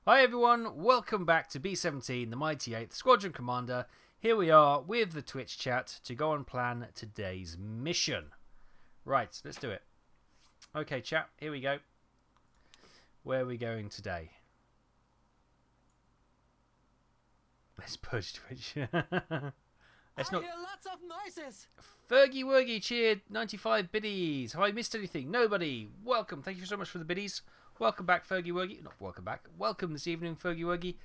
Hi everyone, welcome back to B-17, the Mighty 8th Squadron Commander. Here we are with the Twitch chat to go and plan today's mission. Right, let's do it. Okay chat, here we go. Where are we going today? Let's push Twitch. I hear lots of noises. Fergie Wurgie cheered 95 biddies. Have I missed anything? Nobody. Welcome. Thank you so much for the biddies. Welcome back, Fergie Wurgie. Not welcome back. Welcome this evening, Fergie Wurgie.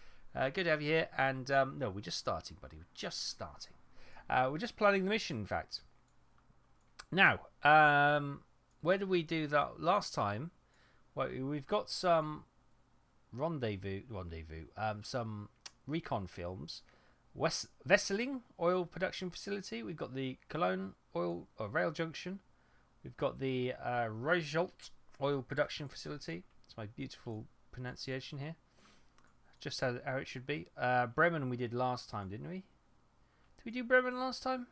Good to have you here. And no, we're just starting, buddy. We're just starting. We're just planning the mission, in fact. Now, where did we do that last time? Well, we've got some rendezvous. Some recon films. Wesseling oil production facility. We've got the Cologne oil rail junction. We've got the Rejolt oil production facility. It's my beautiful pronunciation here. Just how it should be. Bremen we did last time, didn't we? Did we do Bremen last time?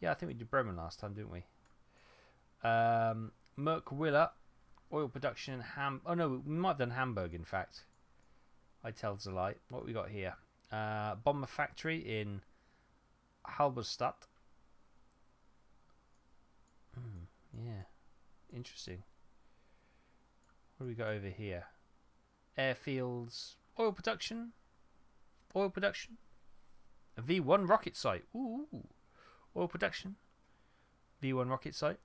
Yeah, I think we did Bremen last time, didn't we? Merkwiller oil production in Oh no, we might have done Hamburg in fact. I tell a lie. What we got here? Bomber factory in Halberstadt. Yeah, interesting. What do we got over here? Airfields, oil production. A V1 rocket site. Ooh, oil production. V1 rocket site.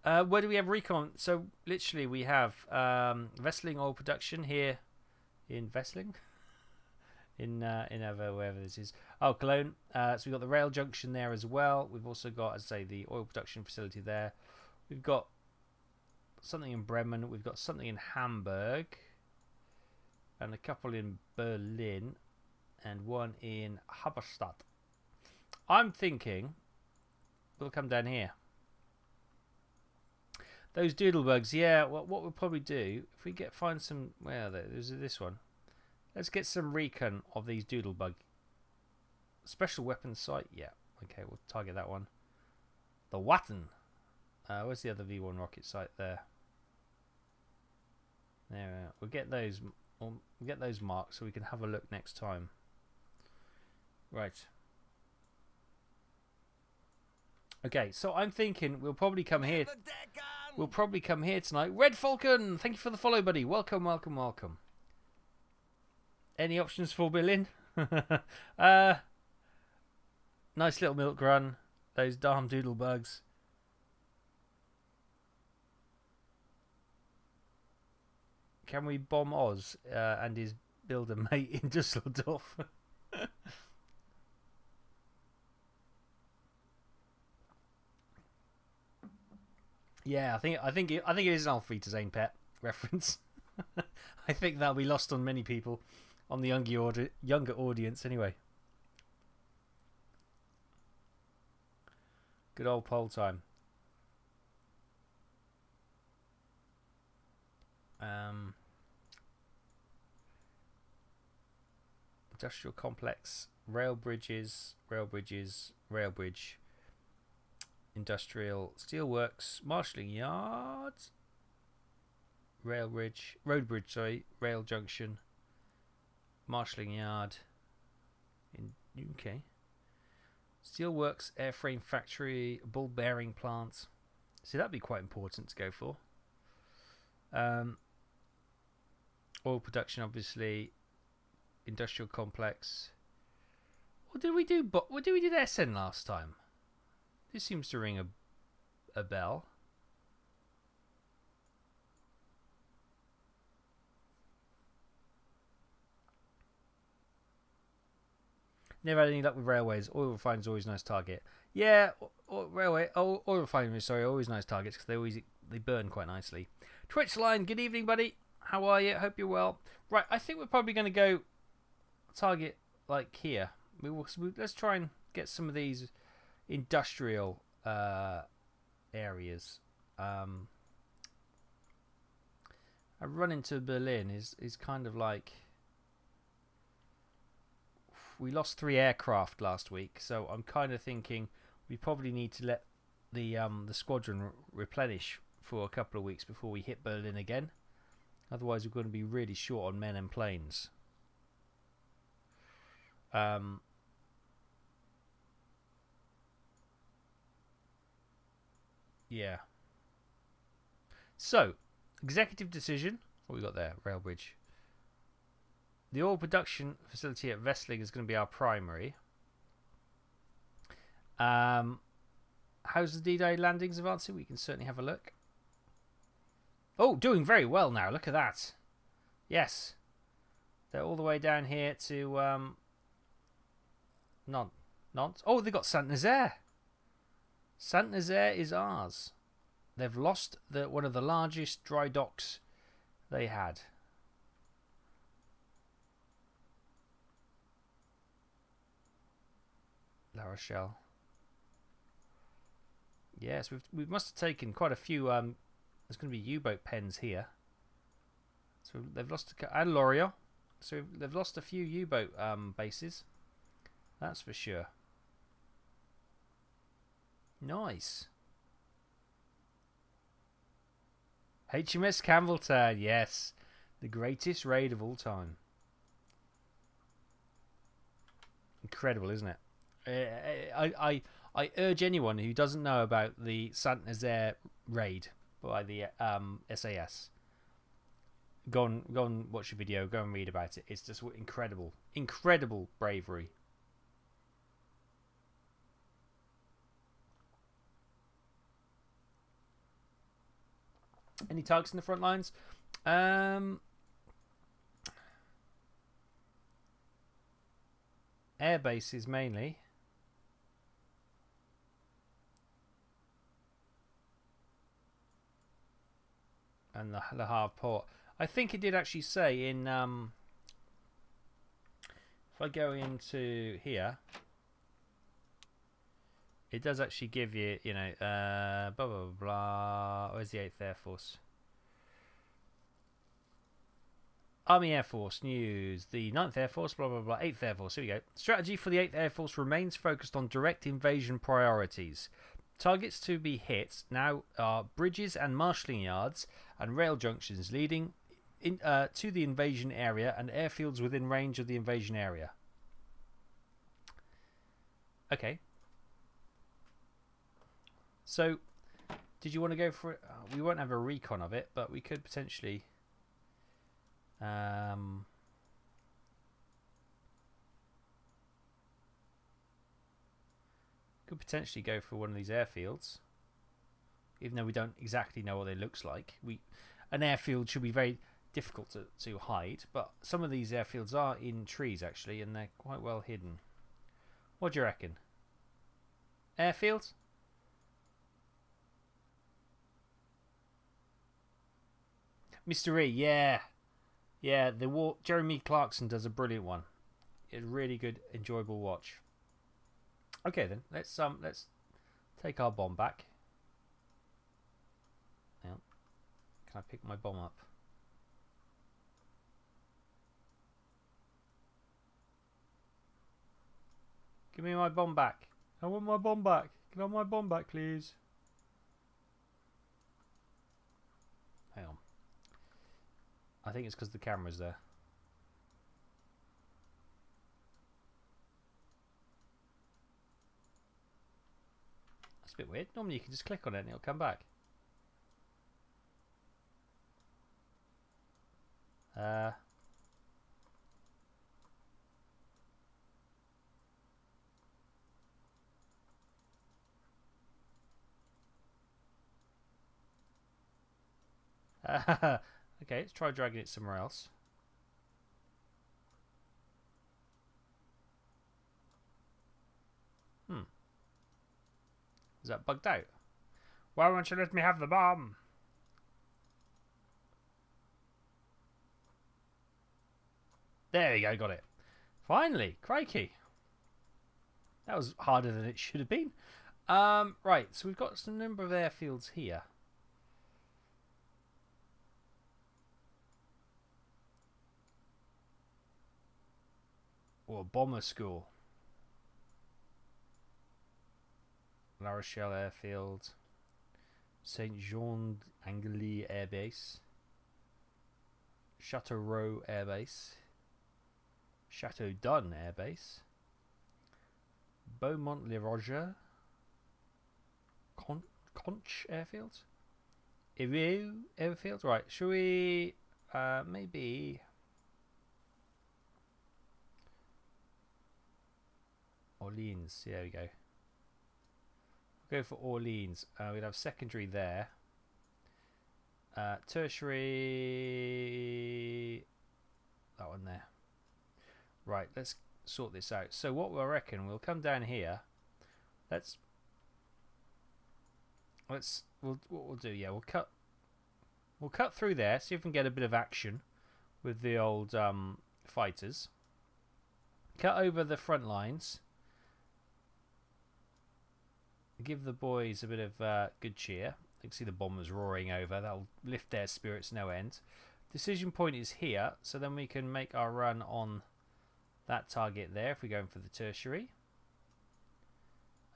Where do we have recon? So literally we have Wesseling oil production here in Wesseling. in wherever this is. Oh, Cologne. So we've got the rail junction there as well. We've also got, as I say, the oil production facility there. We've got something in Bremen. We've got something in Hamburg. And a couple in Berlin. And one in Halberstadt. I'm thinking we'll come down here. Those doodlebugs, yeah. What we'll probably do if we find some. Where are they? There's this one. Let's get some recon of these doodlebug. Special weapons site, yeah. Okay, we'll target that one. The Watten. Where's the other V1 rocket site there? There, we'll get those. We'll get those marked so we can have a look next time. Right. Okay, so I'm thinking we'll probably come here. We'll probably come here tonight. Red Falcon, thank you for the follow, buddy. Welcome, welcome, welcome. Any options for Berlin? Nice little milk run. Those darn doodlebugs. Can we bomb Oz and his builder mate in Dusseldorf? Yeah, I think it is an Alfreda Zane pet reference. I think that'll be lost on many people, on the younger audience anyway. Good old poll time. Industrial complex, rail bridge. Industrial steelworks, marshalling yards, road bridge, rail junction, marshalling yard. In UK, steelworks, airframe factory, ball bearing plants. See, that'd be quite important to go for. Oil production, obviously. Industrial complex. What did we do? What did we do SN last time? This seems to ring a bell. Never had any luck with railways. Oil refineries always a nice target. Yeah, oil refineries. Sorry, always nice targets because they burn quite nicely. Twitch line. Good evening, buddy. How are you? Hope you're well. Right, I think we're probably going to go target like here. Let's try and get some of these industrial areas. A run into Berlin is kind of like we lost 3 aircraft last week, so I'm kind of thinking we probably need to let the squadron replenish for a couple of weeks before we hit Berlin again. Otherwise, we're going to be really short on men and planes. Yeah. So, executive decision. What we got there? Rail bridge. The oil production facility at Wessling is going to be our primary. How's the D-Day landings advancing? We can certainly have a look. Oh, doing very well now. Look at that. Yes. They're all the way down here to Nantes. Oh, they got Saint-Nazaire. Saint-Nazaire is ours. They've lost one of the largest dry docks they had. La Rochelle. Yes, we must have taken quite a few. There's going to be U-boat pens here. So they've lost and Lorient. So they've lost a few U-boat bases. That's for sure. Nice. HMS Campbelltown, yes. The greatest raid of all time. Incredible, isn't it? I urge anyone who doesn't know about the Saint-Nazaire raid by the SAS, go and watch a video, go and read about it. It's just incredible. Incredible bravery. Any targets in the front lines? Air bases mainly. And the Le Havre port. I think it did actually say in if I go into here, it does actually give you, you know, blah blah blah blah. Where's the 8th Air Force? Army Air Force news. The 9th Air Force, blah blah blah. 8th Air Force. Here we go. Strategy for the 8th Air Force remains focused on direct invasion priorities. Targets to be hit now are bridges and marshalling yards and rail junctions leading to the invasion area and airfields within range of the invasion area. Okay. So, did you want to go for it? We won't have a recon of it, but we could potentially... could potentially go for one of these airfields, even though we don't exactly know what they looks like. An airfield should be very difficult to hide, but some of these airfields are in trees actually, and they're quite well hidden. What do you reckon? Airfields? Mr. E, yeah. Jeremy Clarkson does a brilliant one. It's a really good, enjoyable watch. Okay then, let's take our bomb back. Now, can I pick my bomb up? Give me my bomb back. I want my bomb back. Can I have my bomb back, please? Hang on. I think it's because the camera's there. That's a bit weird. Normally you can just click on it and it'll come back. Okay, let's try dragging it somewhere else. Is that bugged out? Why won't you let me have the bomb? There you go, got it. Finally, crikey. That was harder than it should have been. Right, so we've got some number of airfields here. Or bomber school. La Rochelle Airfield, Saint Jean d'Angely Air Base, Châteauroux Air Base, Chateau Dun Air Base, Beaumont-le-Roger, Conch Airfield, Irieu Airfield. Right, shall we maybe Orleans? There we go. We'll go for Orleans. We'd have secondary there. Tertiary, that one there. Right, let's sort this out. So what I reckon, we'll come down here. What we'll do, yeah, we'll cut through there, see if we can get a bit of action with the old fighters. Cut over the front lines. Give the boys a bit of good cheer. You can see the bombers roaring over. That'll lift their spirits no end. Decision point is here, so then we can make our run on that target there if we're going for the tertiary.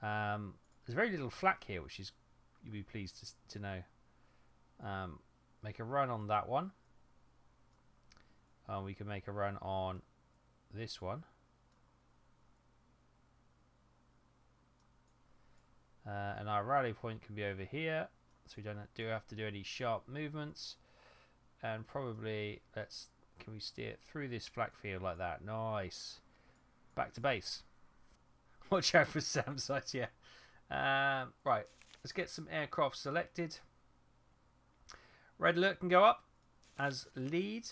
There's very little flak here, which is you'll be pleased to know. Make a run on that one. We can make a run on this one. And our rally point can be over here, so we don't have to do any sharp movements. And probably can we steer it through this flak field like that? Nice. Back to base. Watch out for SAM sites, yeah. Right, let's get some aircraft selected. Red alert can go up as lead.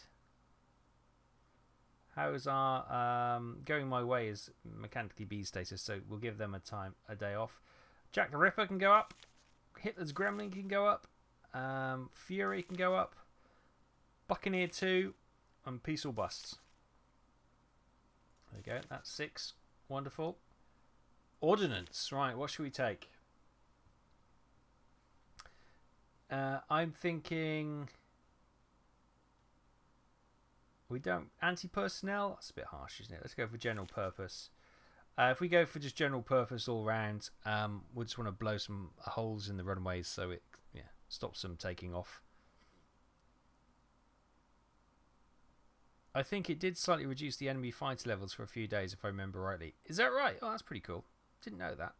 How's our going my way is mechanically B status, so we'll give them a day off. Jack the Ripper can go up. Hitler's Gremlin can go up. Fury can go up. Buccaneer 2 and Peace or Busts. There we go. That's 6. Wonderful. Ordnance. Right, what should we take? I'm thinking we don't anti-personnel. That's a bit harsh, isn't it? Let's go for general purpose. If we go for just general purpose all round, we just want to blow some holes in the runways so it stops them taking off. I think it did slightly reduce the enemy fighter levels for a few days, if I remember rightly. Is that right? Oh, that's pretty cool. Didn't know that.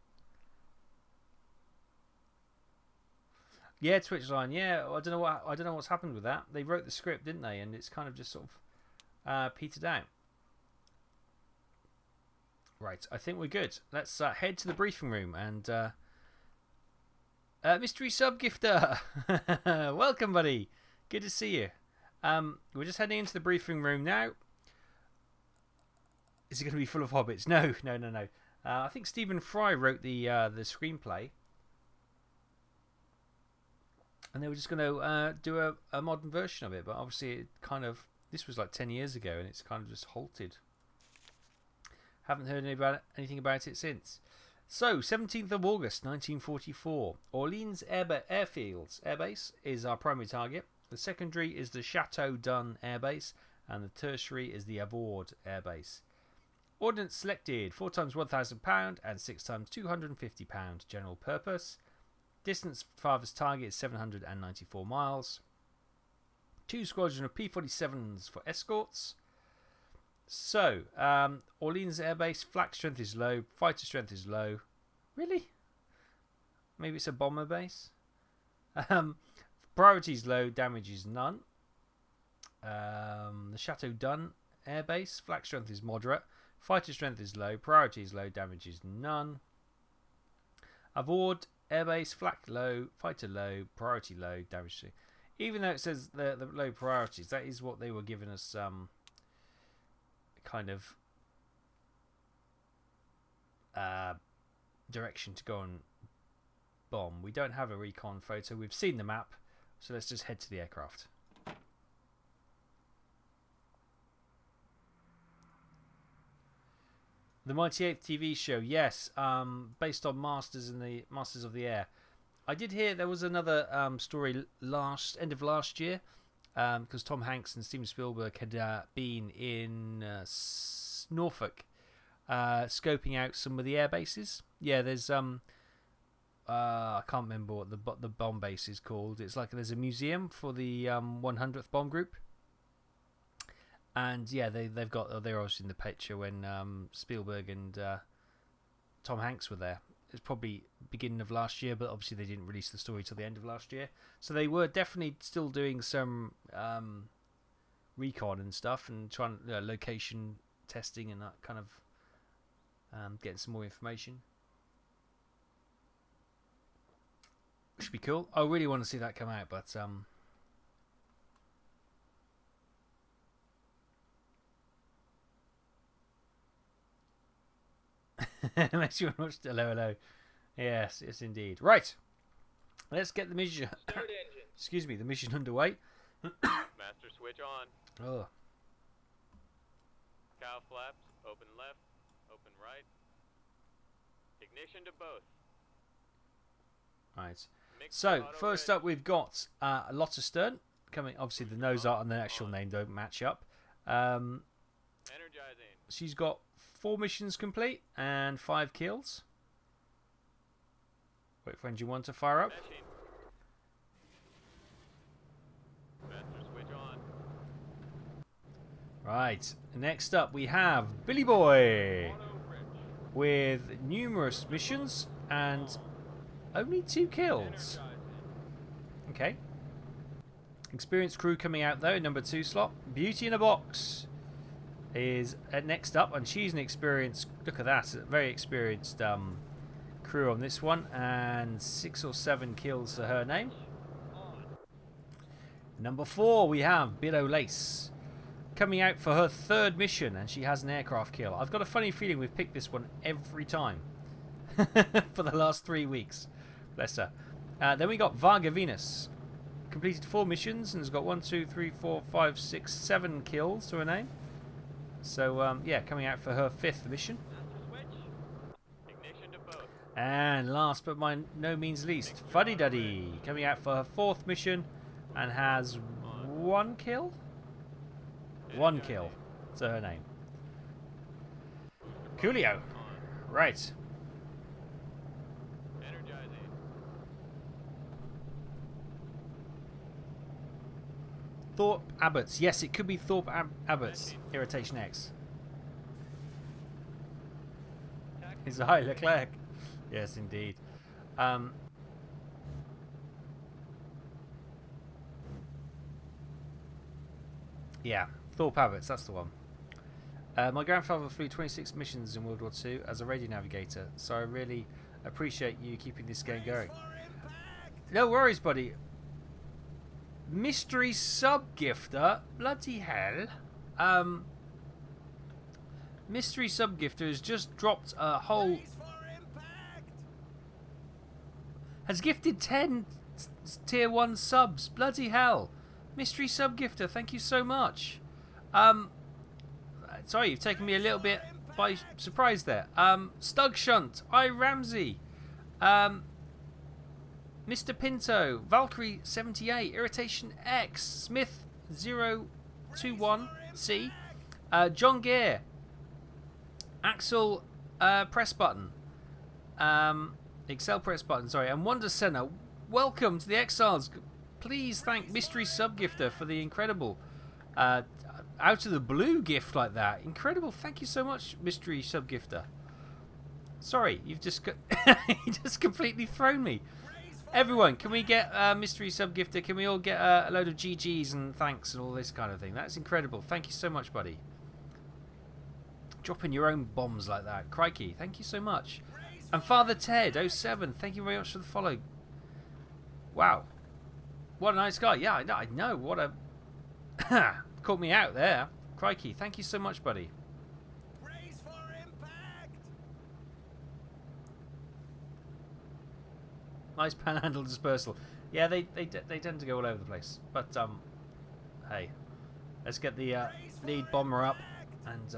Yeah, Twitch line. Yeah, I don't know what's happened with that. They wrote the script, didn't they? And it's kind of just sort of petered out. Right, I think we're good. Let's head to the briefing room and mystery sub gifter. Welcome, buddy. Good to see you. We're just heading into the briefing room now. Is it going to be full of hobbits? No. I think Stephen Fry wrote the screenplay. And they were just going to do a modern version of it. But obviously, this was like 10 years ago, and it's kind of just halted. Haven't heard anything about it since. So, 17th of August, 1944. Orleans Air Base is our primary target. The secondary is the Chateau Dun Air Base. And the tertiary is the Avord Air Base. Ordnance selected 4 times £1,000 and 6 times £250 general purpose. Distance farthest target is 794 miles. 2 squadron of P-47s for escorts. So, Orleans Air Base, flak strength is low, fighter strength is low. Really? Maybe it's a bomber base? Priority is low, damage is none. The Chateau Dun Air Base, flak strength is moderate, fighter strength is low, priority is low, damage is none. Avord Air Base, flak low, fighter low, priority low, damage 2. Even though it says the low priorities, that is what they were giving us kind of direction to go and bomb. We don't have a recon photo. We've seen the map, so let's just head to the aircraft. The Mighty Eighth TV show, yes, based on Masters of the Air. I did hear there was another story end of last year, because Tom Hanks and Steven Spielberg had been in Norfolk, scoping out some of the air bases. Yeah, there's I can't remember what the bomb base is called. It's like there's a museum for the 100th bomb group. And yeah, they're obviously in the picture when Spielberg and Tom Hanks were there. It's probably beginning of last year, but obviously they didn't release the story till the end of last year. So they were definitely still doing some recon and stuff, and trying location testing and that kind of getting some more information. Which should be cool. I really want to see that come out, but unless you watch hello. Yes, indeed. Right. Let's get the mission. Excuse me, the mission underway. Master switch on. Oh. Cow flaps. Open left. Open right. Ignition to both. Right. So first up, we've got a lot of stern coming. Obviously, the nose art and the actual name don't match up. Energizing. She's got 4 missions complete and 5 kills. Wait for engine 1 to fire up. Meshing. Master switch on. Right. Next up, we have Billy Boy with numerous missions and only 2 kills. Okay. Experienced crew coming out though, number 2 slot. Beauty in a Box is next up, and she's an experienced. Look at that, a very experienced crew on this one, and 6 or 7 kills to her name. Number 4, we have Billow Lace coming out for her 3rd mission, and she has an aircraft kill. I've got a funny feeling we've picked this one every time for the last 3 weeks. Bless her. Then we got Varga Venus. Completed 4 missions and has got 1, 2, 3, 4, 5, 6, 7 kills to her name. So, yeah, coming out for her 5th mission. Ignition to both. And last but by no means least, Fuddy Duddy coming out for her 4th mission and has 1 kill? 1 kill to her name. Coolio. Right. Energizing. Thorpe Abbots. Yes, it could be Thorpe Abbots. Irritation X. Is it Leclerc? Yes, indeed. Yeah, Thorpe Abbots, that's the one. My grandfather flew 26 missions in World War II as a radio navigator, so I really appreciate you keeping this game going. No worries, buddy. Mystery sub-gifter, bloody hell. Mystery sub-gifter has just dropped a whole... Has gifted 10 tier 1 subs, bloody hell. Mystery sub-gifter, thank you so much. Sorry, you've taken me a little bit by surprise there. Stug Shunt, I Ramsey, Mr. Pinto, Valkyrie 78, Irritation X, Smith 021C, John Gear, Axel Press Button, Excel Press Button, sorry, and Wonder Center. Welcome to the Exiles. Please thank Mystery Subgifter for the incredible out of the blue gift like that. Incredible. Thank you so much, Mystery Subgifter. Sorry, you've just you just completely thrown me. Everyone, can we get Mystery Subgifter? Can we all get a load of GGs and thanks and all this kind of thing? That's incredible. Thank you so much, buddy. Dropping your own bombs like that. Crikey, thank you so much. And Father Ted 07, thank you very much for the follow. Wow. What a nice guy. Yeah, I know. What a... Caught me out there. Crikey, thank you so much, buddy. Brace for impact. Nice panhandle dispersal. Yeah, they tend to go all over the place. But, hey. Let's get the lead bomber up. And,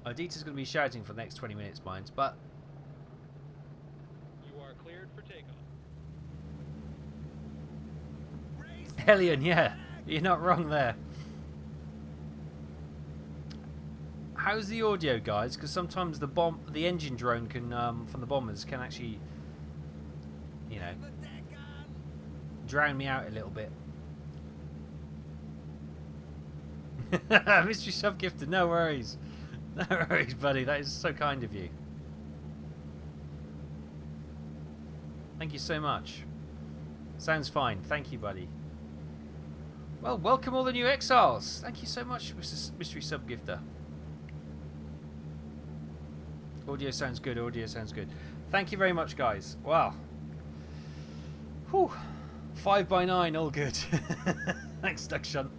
Adita's going to be shouting for the next 20 minutes, mind. But... You are cleared for takeoff. Hellion, yeah. You're not wrong there. How's the audio, guys? Because sometimes the engine drone can, from the bombers, can actually you know, The deck on. drown me out a little bit. Mystery sub-gifter, no worries. No worries, buddy. That is so kind of you. Thank you so much. Sounds fine. Thank you, buddy. Well, welcome all the new exiles. Thank you so much, Mystery Sub-gifter. Audio sounds good. Audio sounds good. Thank you very much, guys. Wow. Whew. 5x9, all good. Thanks, Duck Shunt.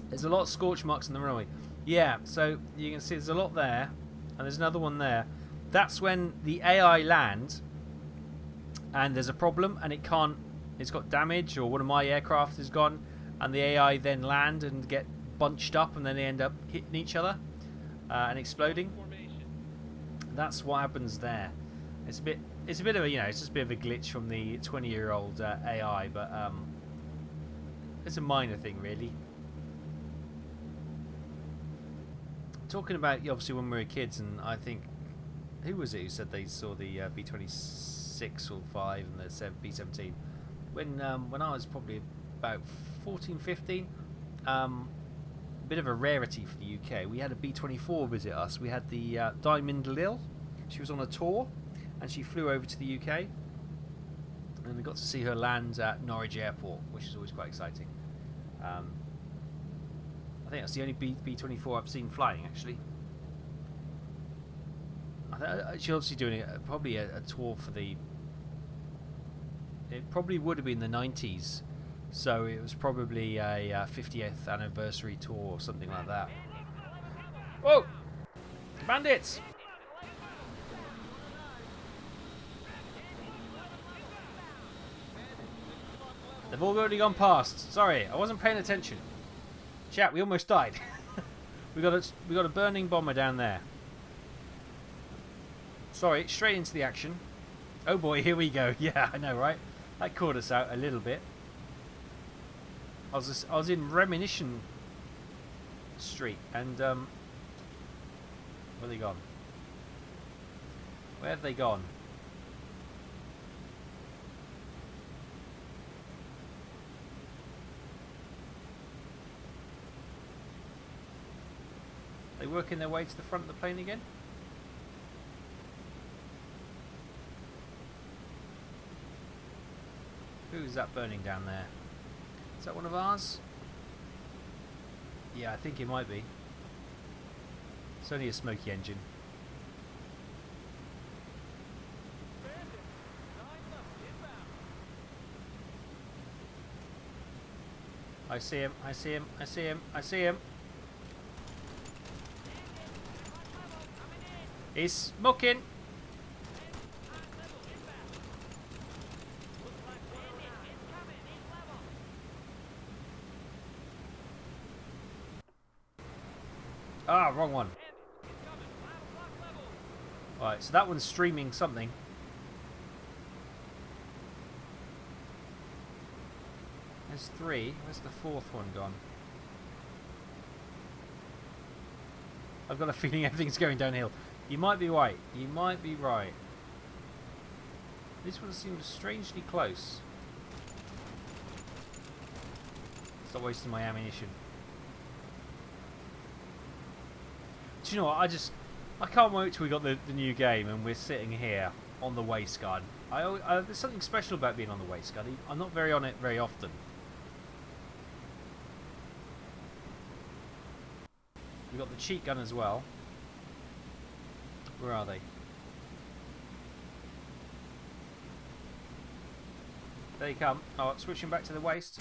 There's a lot of scorch marks in the runway. Yeah, so you can see there's a lot there, and there's another one there. That's when the AI land, and there's a problem, and it can't. It's got damage, or one of my aircraft is gone, and the AI then land and get bunched up, and then they end up hitting each other and exploding. That's what happens there. It's a bit of a, you know, it's just a bit of a glitch from the 20-year-old AI, but it's a minor thing, really. Talking about, obviously, when we were kids, and I think, who was it who said they saw the B-26 or 5 and the B-17? When I was probably about 14, 15, a bit of a rarity for the UK. We had a B-24 visit us. We had the Diamond Lil. She was on a tour, and she flew over to the UK, and we got to see her land at Norwich Airport, which is always quite exciting. I think that's the only B-24 I've seen flying, actually. She's obviously doing probably a tour for the... It probably would have been the 90s, so it was probably a 50th anniversary tour or something like that. Whoa! Bandits! They've all already gone past. Sorry, I wasn't paying attention. Chat, we almost died. we got a burning bomber down there. Sorry, straight into the action. Oh boy, here we go. Yeah, I know, right? That caught us out a little bit. I was in Reminiscence Street, and where have they gone? Where have they gone? They working their way to the front of the plane again? Who's that burning down there? Is that one of ours? Yeah, I think it might be. It's only a smoky engine. I see him, I see him, I see him, I see him. He's smoking. Ah, wrong one. Alright, so that one's streaming something. There's 3. Where's the 4th one gone? I've got a feeling everything's going downhill. You might be right. You might be right. This one seems strangely close. Stop wasting my ammunition. Do you know what? I can't wait till we got the new game and we're sitting here on the waist gun. There's something special about being on the waist gun. I'm not very on it very often. We've got the cheat gun as well. Where are they? There you come. Oh, switching back to the waist.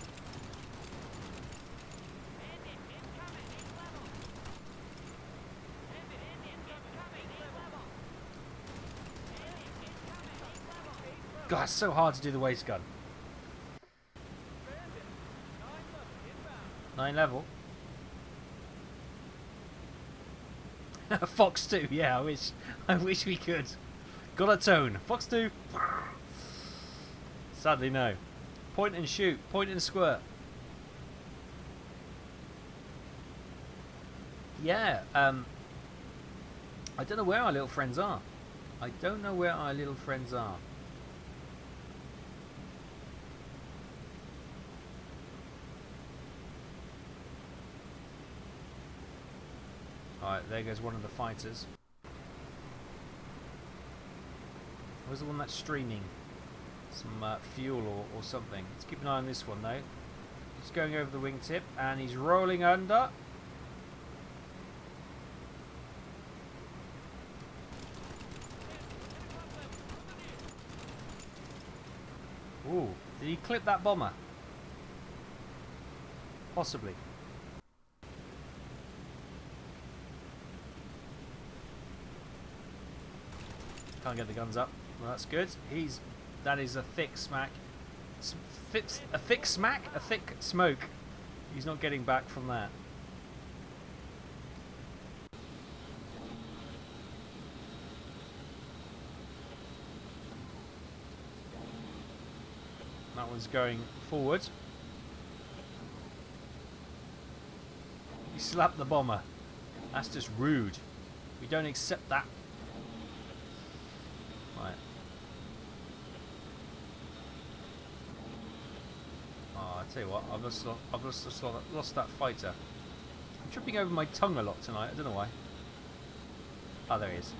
God, it's so hard to do the waist gun. 9 level. Fox 2, yeah, I wish we could. Got a tone. Fox 2. Sadly no. Point and shoot, point and squirt. Yeah, I I don't know where our little friends are. I don't know where our little friends are. Alright, there goes one of the fighters. Where's the one that's streaming? Some fuel or something. Let's keep an eye on this one though. He's going over the wingtip and he's rolling under. Ooh, did he clip that bomber? Possibly. Can't get the guns up. Well, that's good. That is a thick smack. A thick smack? A thick smoke. He's not getting back from that. That one's going forward. He slapped the bomber. That's just rude. We don't accept that. Right. Oh, I tell you what, I've lost that fighter. I'm tripping over my tongue a lot tonight. I don't know why. Oh, there he is.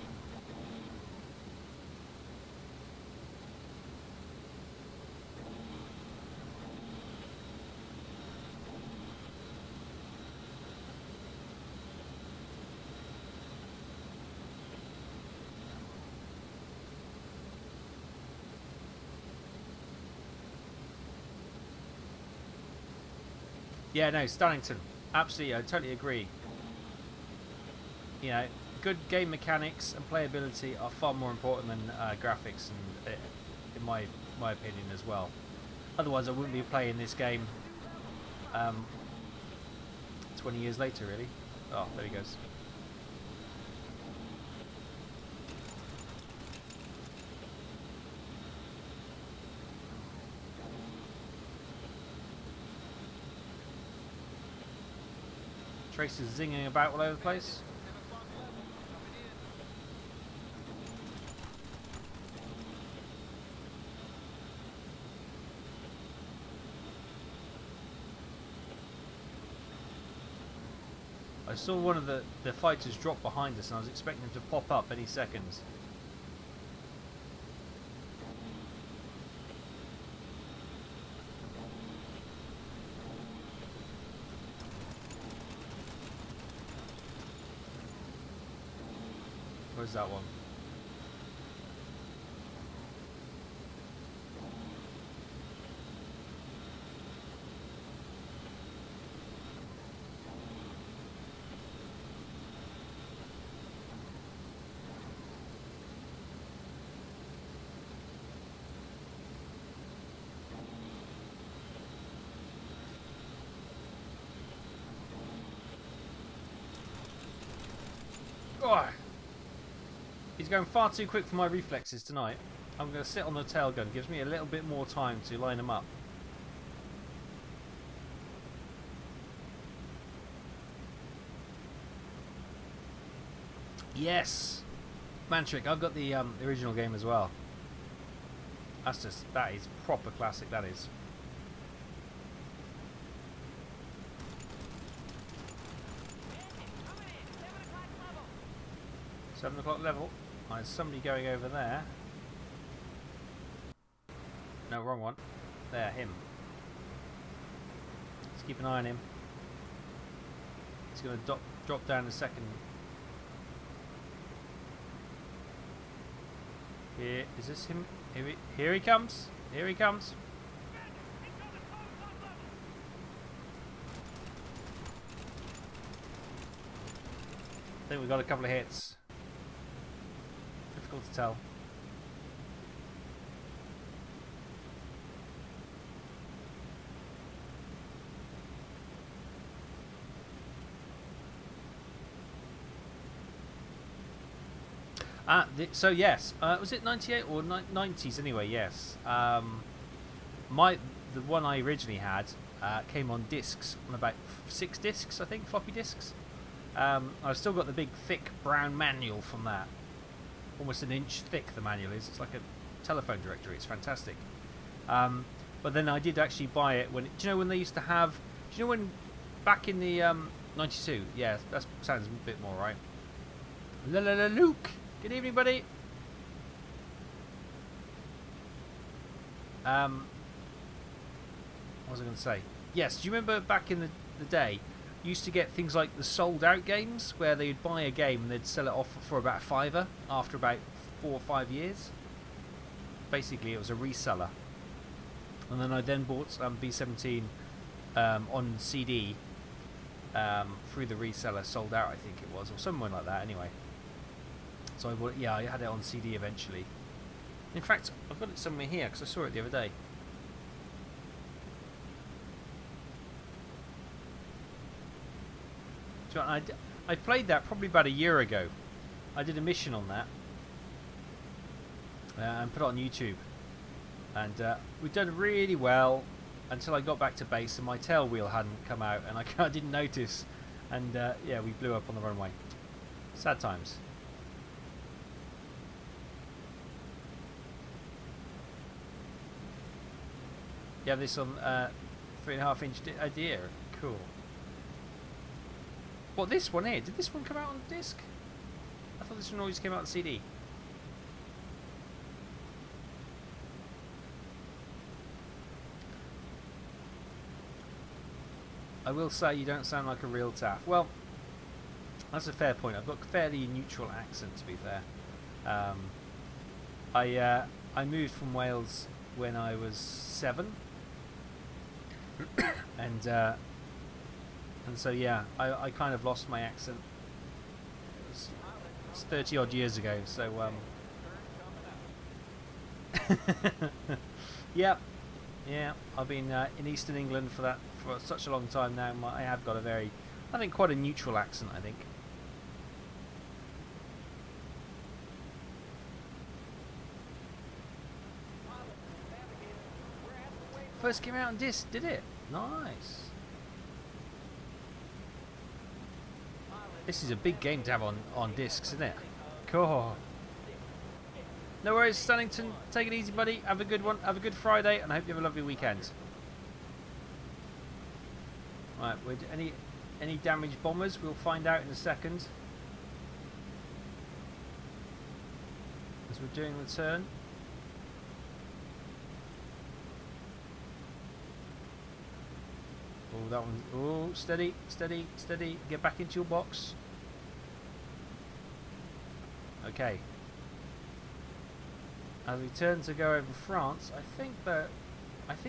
Yeah, no, Starrington. Absolutely, I totally agree. You know, good game mechanics and playability are far more important than graphics, and in my opinion as well. Otherwise, I wouldn't be playing this game 20 years later, really. Oh, there he goes. Trace is zinging about all over the place. I saw one of the fighters drop behind us and I was expecting him to pop up any seconds. Where's that one? Oh. He's going far too quick for my reflexes tonight. I'm going to sit on the tail gun. Gives me a little bit more time to line him up. Yes! Mantrick, I've got the original game as well. That is proper classic, that is. $7 o'clock level. There's somebody going over there. No, wrong one. There, him. Let's keep an eye on him. He's going to drop down in a second. Here, is this him? Here he comes. Here he comes. I think we've got a couple of hits. Difficult to tell. So yes, was it 98 or 90s anyway? Yes. The one I originally had came on discs, on about 6 discs, I think, floppy discs. I've still got the big thick brown manual from that. Almost an inch thick the manual is. It's like a telephone directory. It's fantastic. But then I did actually buy it when... Do you know when they used to have... Do you know when... Back in the 92? Yeah, that sounds a bit more right. La la la Luke! Good evening, buddy! What was I going to say? Yes, do you remember back in the day, you used to get things like the sold out games, where they'd buy a game and they'd sell it off for about a fiver after about 4 or 5 years? Basically, it was a reseller. And then I then bought B-17 on CD through the reseller, sold out I think it was, or somewhere like that anyway. So I bought it, yeah, I had it on CD eventually. In fact, I've got it somewhere here because I saw it the other day. So I played that probably about a year ago. I did a mission on that and put it on YouTube. And we've done really well until I got back to base and my tail wheel hadn't come out and I didn't notice. And yeah, we blew up on the runway. Sad times. You have this on 3.5 inch deer. Cool. What, this one here? Did this one come out on disc? I thought this one always came out on CD. I will say you don't sound like a real Taff. Well, that's a fair point. I've got a fairly neutral accent, to be fair. I moved from Wales when I was 7. and so yeah, I kind of lost my accent. It's 30 odd years ago, so yeah, I've been in Eastern England for such a long time now. I have got I think quite a neutral accent, I think. First came out on disc, did it? Nice. This is a big game to have on discs, isn't it? Cool. No worries, Stannington. Take it easy, buddy. Have a good one. Have a good Friday, and I hope you have a lovely weekend. Right, any damaged bombers? We'll find out in a second. As we're doing the turn. Oh, that one. Oh, steady, steady, steady. Get back into your box. Okay. As we turn to go over France, I think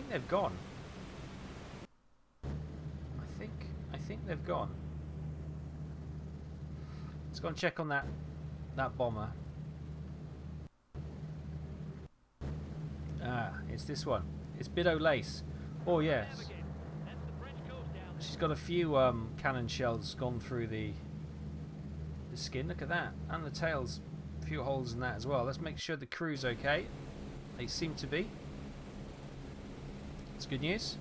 they've gone. I think they've gone. Let's go and check on that bomber. Ah, it's this one. It's Bido Lace. Oh yes. She's got a few cannon shells gone through the skin. Look at that. And the tail's a few holes in that as well. Let's make sure the crew's okay. They seem to be. It's good news.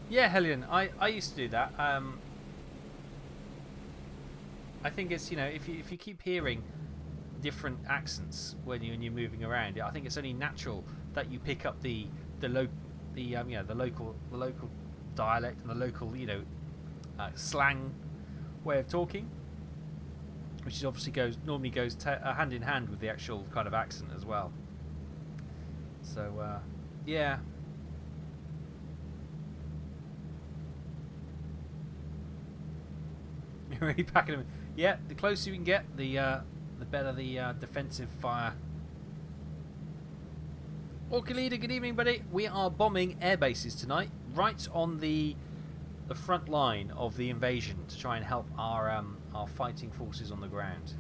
Yeah, Hellion. I used to do that. I think it's, you know, if you keep hearing different accents when you're moving around, I think it's only natural that you pick up the local dialect and the local, you know, slang way of talking, which is obviously normally goes hand in hand with the actual kind of accent as well. So yeah. You're really packing them. Yeah, the closer you can get, the better the defensive fire. Orca Leader, good evening, buddy. We are bombing air bases tonight, right on the front line of the invasion, to try and help our fighting forces on the ground.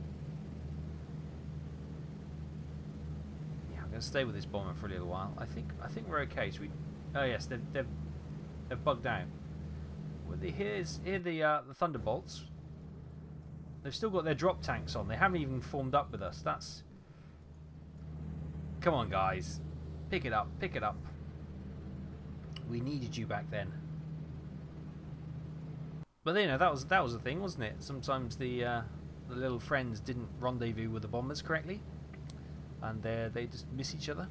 Yeah, I'm going to stay with this bomber for a little while. I think we're okay. So oh yes, they've bugged out. Well, here the Thunderbolts. They've still got their drop tanks on. They haven't even formed up with us. Come on, guys. Pick it up. Pick it up. We needed you back then. But you know, that was the thing, wasn't it? Sometimes the little friends didn't rendezvous with the bombers correctly, and they just miss each other.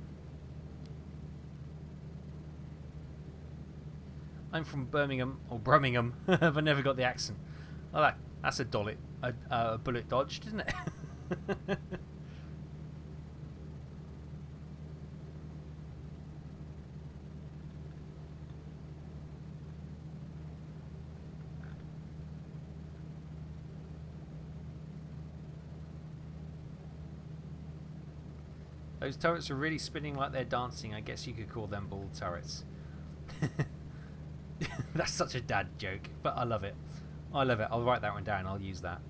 I'm from Birmingham or Brummingham, but never got the accent. Oh, that's a bullet dodged, isn't it? Those turrets are really spinning like they're dancing. I guess you could call them ball turrets. That's such a dad joke, but I love it. I love it. I'll write that one down. I'll use that.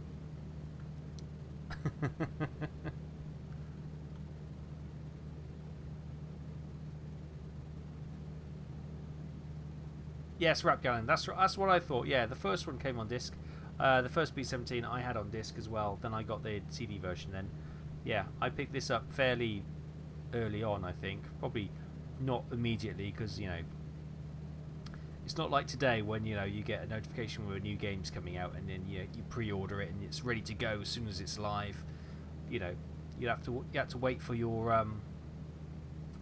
Yes, Rap Gallon. That's what I thought. Yeah, the first one came on disc. The first B-17 I had on disc as well. Then I got the CD version. Then, yeah, I picked this up fairly early on. I think probably not immediately because it's not like today when you get a notification when a new game's coming out and then you pre-order it and it's ready to go as soon as it's live. You have to wait for your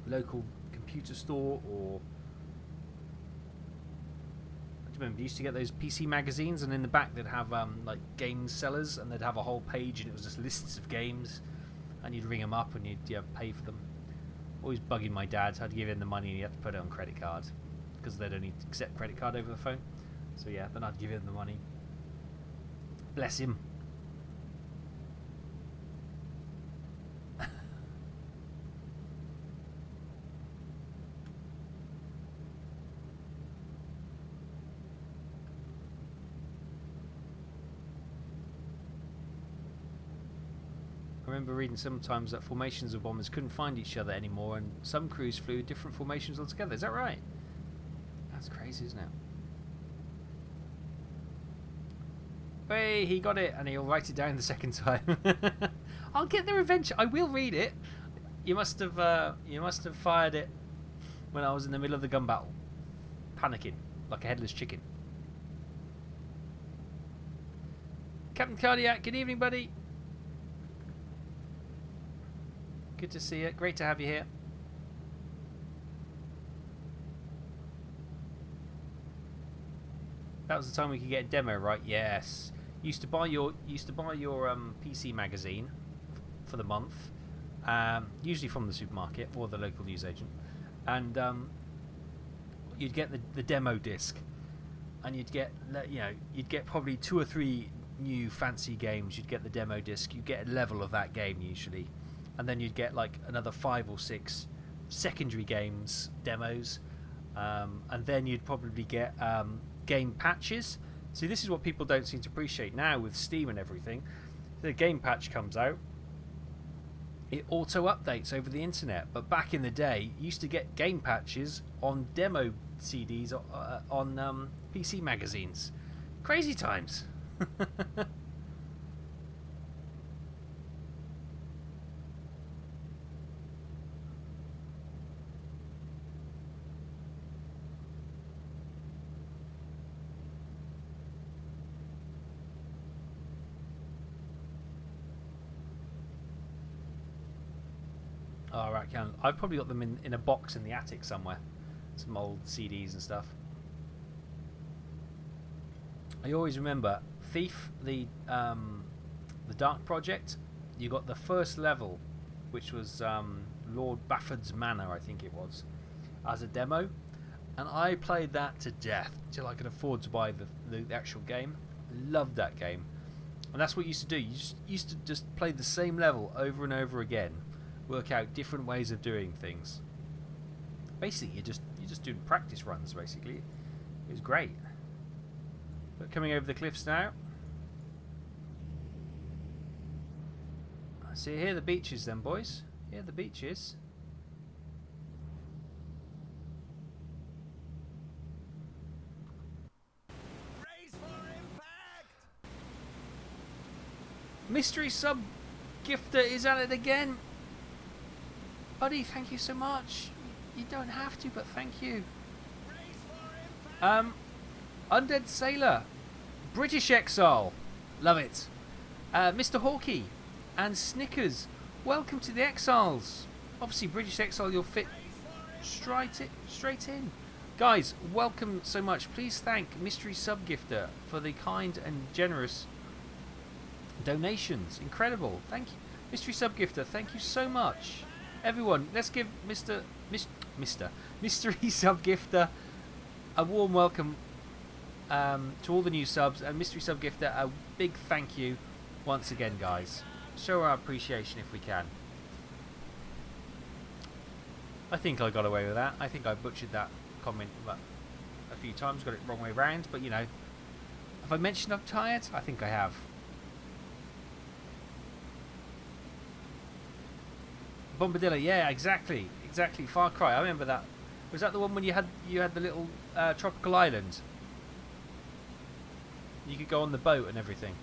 local computer store or. I remember you used to get those PC magazines and in the back they'd have like game sellers and they'd have a whole page and it was just lists of games and you'd ring them up and you'd pay for them. Always bugging my dad. I'd give him the money and he had to put it on credit card because they'd only accept credit card over the phone. So yeah, then I'd give him the money. Bless him. I remember reading sometimes that formations of bombers couldn't find each other anymore and some crews flew different formations altogether. Is that right? That's crazy, isn't it? Hey, he got it and he'll write it down the second time. I'll get there eventually. I will read it. You must have fired it when I was in the middle of the gun battle. Panicking like a headless chicken. Captain Cardiac, good evening, buddy. Good to see you. Great to have you here. That was the time we could get a demo, right? Yes. Used to buy your PC magazine for the month, usually from the supermarket or the local newsagent, and you'd get the demo disc, and you'd get probably 2 or 3 new fancy games. You'd get the demo disc. You'd get a level of that game usually. And then you'd get like another 5 or 6 secondary games demos, and then you'd probably get game patches. See, this is what people don't seem to appreciate now with Steam and everything. The game patch comes out, it auto updates over the internet. But back in the day, you used to get game patches on demo CDs on PC magazines. Crazy times. Oh, right, I've probably got them in a box in the attic somewhere. Some old CDs and stuff. I always remember Thief, the Dark Project. You got the first level, which was Lord Bafford's Manor, I think it was, as a demo, and I played that to death till I could afford to buy the actual game. Loved that game, and that's what you used to do. You used to just play the same level over and over again. Work out different ways of doing things. Basically, you're just doing practice runs. Basically, it was great. But coming over the cliffs now. See, here are the beaches, then, boys. Here are the beaches. Brace for impact! Mystery sub gifter is at it again. Buddy, thank you so much. You don't have to, but thank you. Raise for impact. Undead Sailor, British Exile, love it. Mr. Hawkey and Snickers, welcome to the Exiles. Obviously, British Exile, you'll fit straight in. Guys, welcome so much. Please thank Mystery Subgifter for the kind and generous donations. Incredible. Thank you, Mystery Subgifter. Thank you so much. Everyone, let's give Mystery Subgifter a warm welcome to all the new subs, and Mystery Subgifter a big thank you once again, guys. Show our appreciation if we can. I think I got away with that. I think I butchered that comment a few times, got it wrong way round, but you know, have I mentioned I'm tired? I think I have. Bombadilla, yeah, exactly. Far Cry. I remember that. Was that the one when you had the little tropical island? You could go on the boat and everything.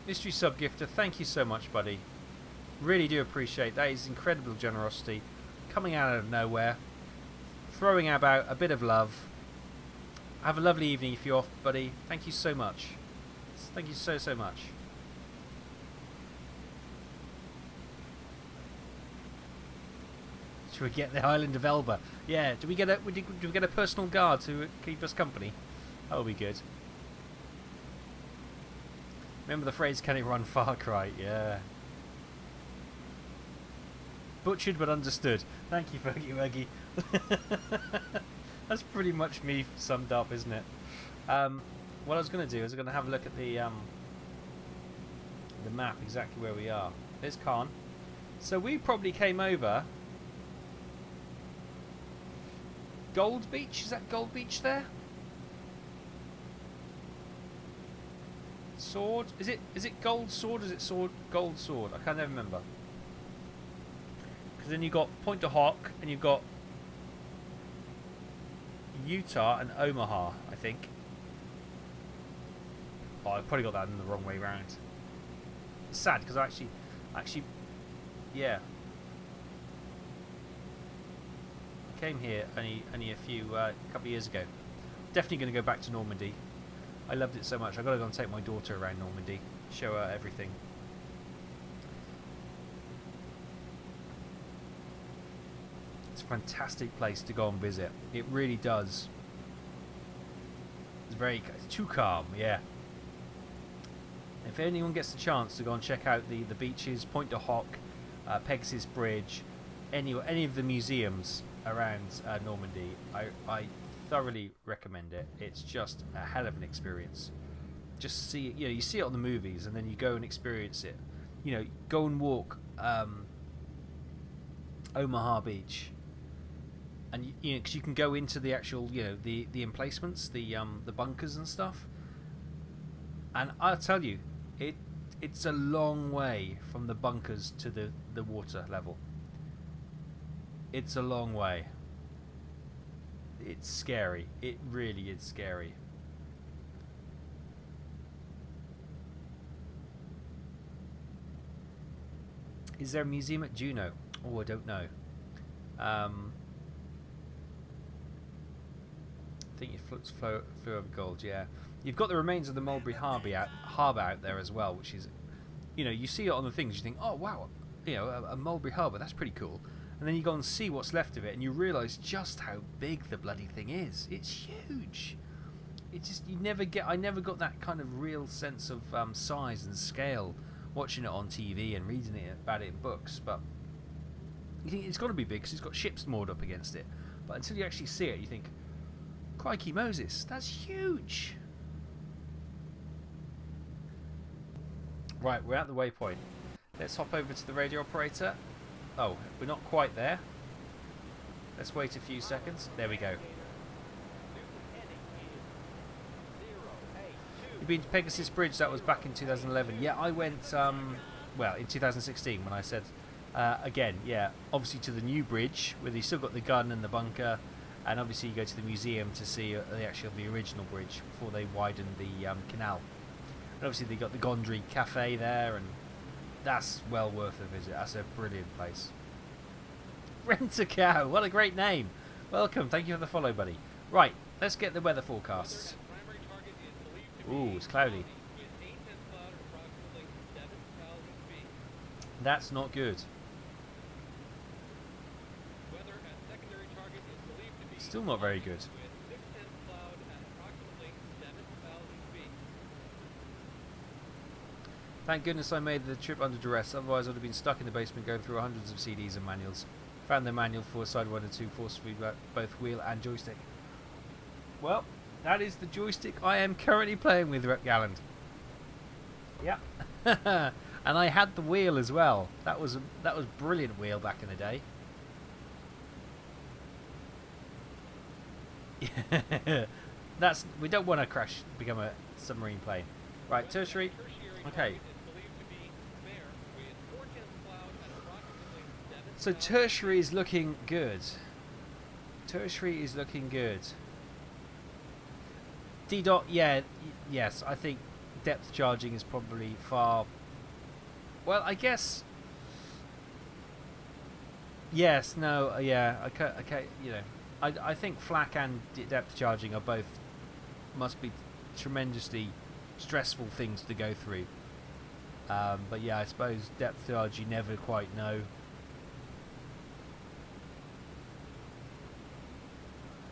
Mystery Subgifter, thank you so much, buddy. Really do appreciate that. Is incredible generosity coming out of nowhere, throwing about a bit of love. Have a lovely evening if you're off, buddy. Thank you so much. Thank you so much. Should we get the Island of Elba? Yeah. Do we get a personal guard to keep us company? That would be good. Remember the phrase, can it run Far Cry? Yeah. Butchered but understood. Thank you, Fergie Wuggy. That's pretty much me summed up, isn't it? What I was going to do is I'm going to have a look at the map, exactly where we are. There's Khan. So we probably came over Gold Beach. Is that Gold Beach there? Sword? Is it Gold Sword or is it Gold Sword? I can't remember. Because then you've got Point de Hoc and you've got Utah and Omaha, I think. Oh, I probably got that in the wrong way round. It's sad because I actually, yeah. I came here only a couple of years ago. Definitely going to go back to Normandy. I loved it so much. I've got to go and take my daughter around Normandy, show her everything. It's a fantastic place to go and visit. It really does. It's too calm, yeah. If anyone gets the chance to go and check out the beaches, Point de Hoc, Pegasus Bridge, any of the museums around Normandy, I thoroughly recommend it. It's just a hell of an experience. Just see it, you see it on the movies, and then you go and experience it. Go and walk Omaha Beach, and because you can go into the actual, the emplacements, the bunkers and stuff. And I'll tell you, it's a long way from the bunkers to the water level. It's a long way. It's scary. It really is scary. Is there a museum at Juneau? Oh, I don't know. I think it flew over gold, yeah. You've got the remains of the Mulberry Harbour out there as well, which is, you see it on the things, you think, oh wow, a Mulberry Harbour, that's pretty cool. And then you go and see what's left of it, and you realise just how big the bloody thing is. It's huge. It's just I never got that kind of real sense of size and scale watching it on TV and reading about it in books. But you think it's got to be big because it's got ships moored up against it. But until you actually see it, you think, crikey Moses, that's huge. Right, we're at the waypoint. Let's hop over to the radio operator. Oh, we're not quite there. Let's wait a few seconds. There we go. You've been to Pegasus Bridge. That was back in 2011. Yeah, I went, in 2016 when I said, again, yeah, obviously to the new bridge where they still got the gun and the bunker and obviously you go to the museum to see the original bridge before they widened the canal. And obviously they got the Gondry Cafe there, and that's well worth a visit. That's a brilliant place. Rent-A-Cow, what a great name. Welcome, thank you for the follow, buddy. Right, let's get the weather forecasts. Ooh, it's cloudy. That's not good. Still not very good. Thank goodness I made the trip under duress, otherwise I would have been stuck in the basement going through hundreds of CDs and manuals. Found the manual for side 1 and 2 force feedback, both wheel and joystick. Well, that is the joystick I am currently playing with, Rep Galland. Yeah. And I had the wheel as well. That was brilliant wheel back in the day. We don't want to become a submarine plane. Right, tertiary. Okay. So tertiary is looking good. Tertiary is looking good. D dot, yeah, yes. I think depth charging is probably far. Well, I guess. Yes. No. Yeah. Okay. You know. I think flak and depth charging are both must be tremendously stressful things to go through. But yeah, I suppose depth charge you never quite know.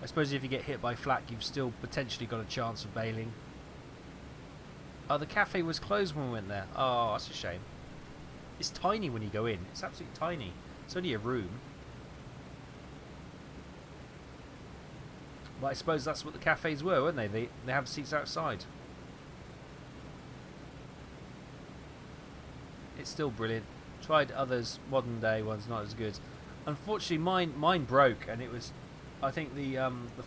I suppose if you get hit by flak, you've still potentially got a chance of bailing. Oh, the cafe was closed when we went there. Oh, that's a shame. It's tiny when you go in. It's absolutely tiny. It's only a room. But I suppose that's what the cafes were, weren't they? They have seats outside. It's still brilliant. Tried others, modern day ones, not as good. Unfortunately, mine broke, and it was, I think the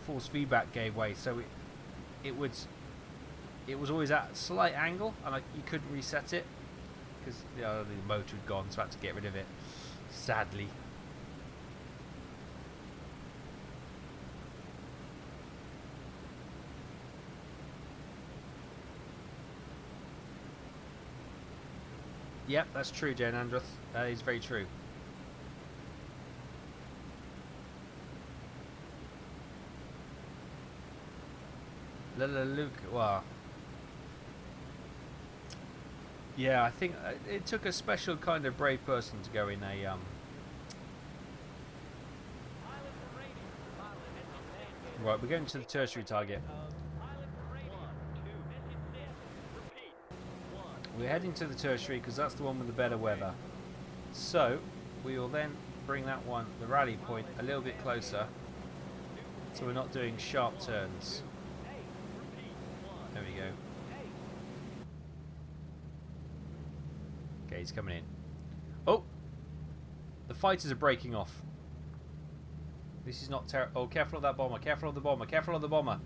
force feedback gave way, so it was always at a slight angle, and you couldn't reset it because the motor had gone, so I had to get rid of it. Sadly. Yep, that's true, Jane Androth. That is very true. Luke, wow. Yeah, I think it took a special kind of brave person to go in a Right, we're going to the tertiary target. We're heading to the tertiary because that's the one with the better weather. So we will then bring that one, the rally point, a little bit closer, so we're not doing sharp turns. There we go. Okay, he's coming in. Oh! The fighters are breaking off. This is not terrible. Oh, careful of that bomber. Careful of the bomber. Careful of the bomber.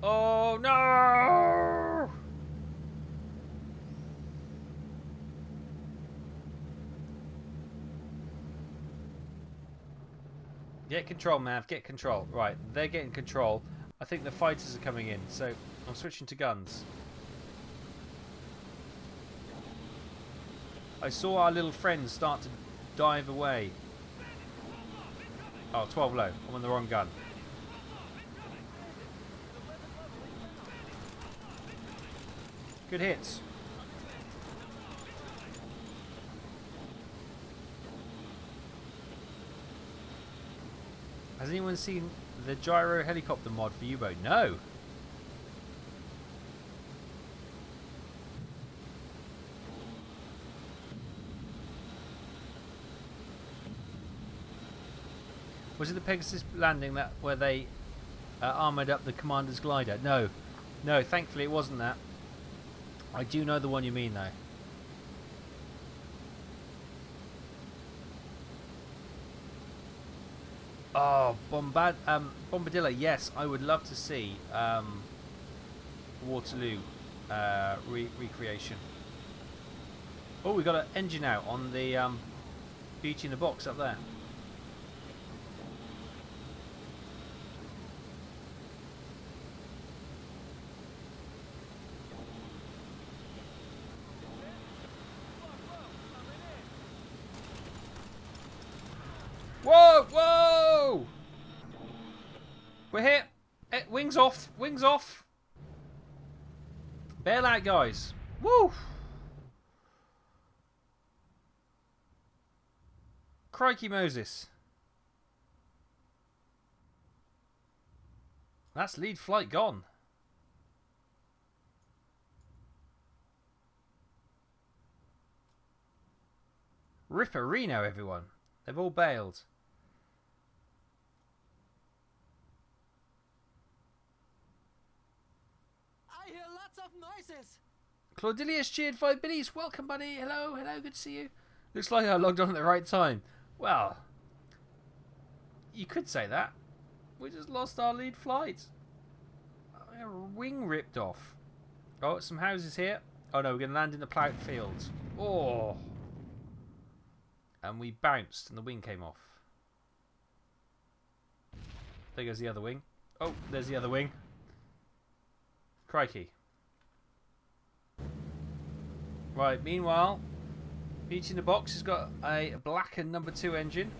Oh, no! Get control, Mav. Get control. Right, they're getting control. I think the fighters are coming in, so I'm switching to guns. I saw our little friends start to dive away. Oh, 12 low. I'm on the wrong gun. Good hits. Has anyone seen the gyro helicopter mod for U-boat? No. Was it the Pegasus landing where they armoured up the commander's glider? No. No, thankfully it wasn't that. I do know the one you mean though. Oh, Bombadilla, yes, I would love to see Waterloo recreation. Oh, we got an engine out on the Beauty in the Box up there. We're here. Wings off. Wings off. Bail out, guys. Woo! Crikey Moses. That's lead flight gone. Ripperino, everyone. They've all bailed. I hear lots of noises. Claudilius cheered 5 biddies. Welcome, buddy. Hello, hello. Good to see you. Looks like I logged on at the right time. Well, you could say that. We just lost our lead flight. Our wing ripped off. Oh, some houses here. Oh no, we're going to land in the ploughed fields. Oh. And we bounced and the wing came off. There goes the other wing. Oh, there's the other wing. Crikey. Right, meanwhile, Peach in the Box has got a blackened number 2 engine.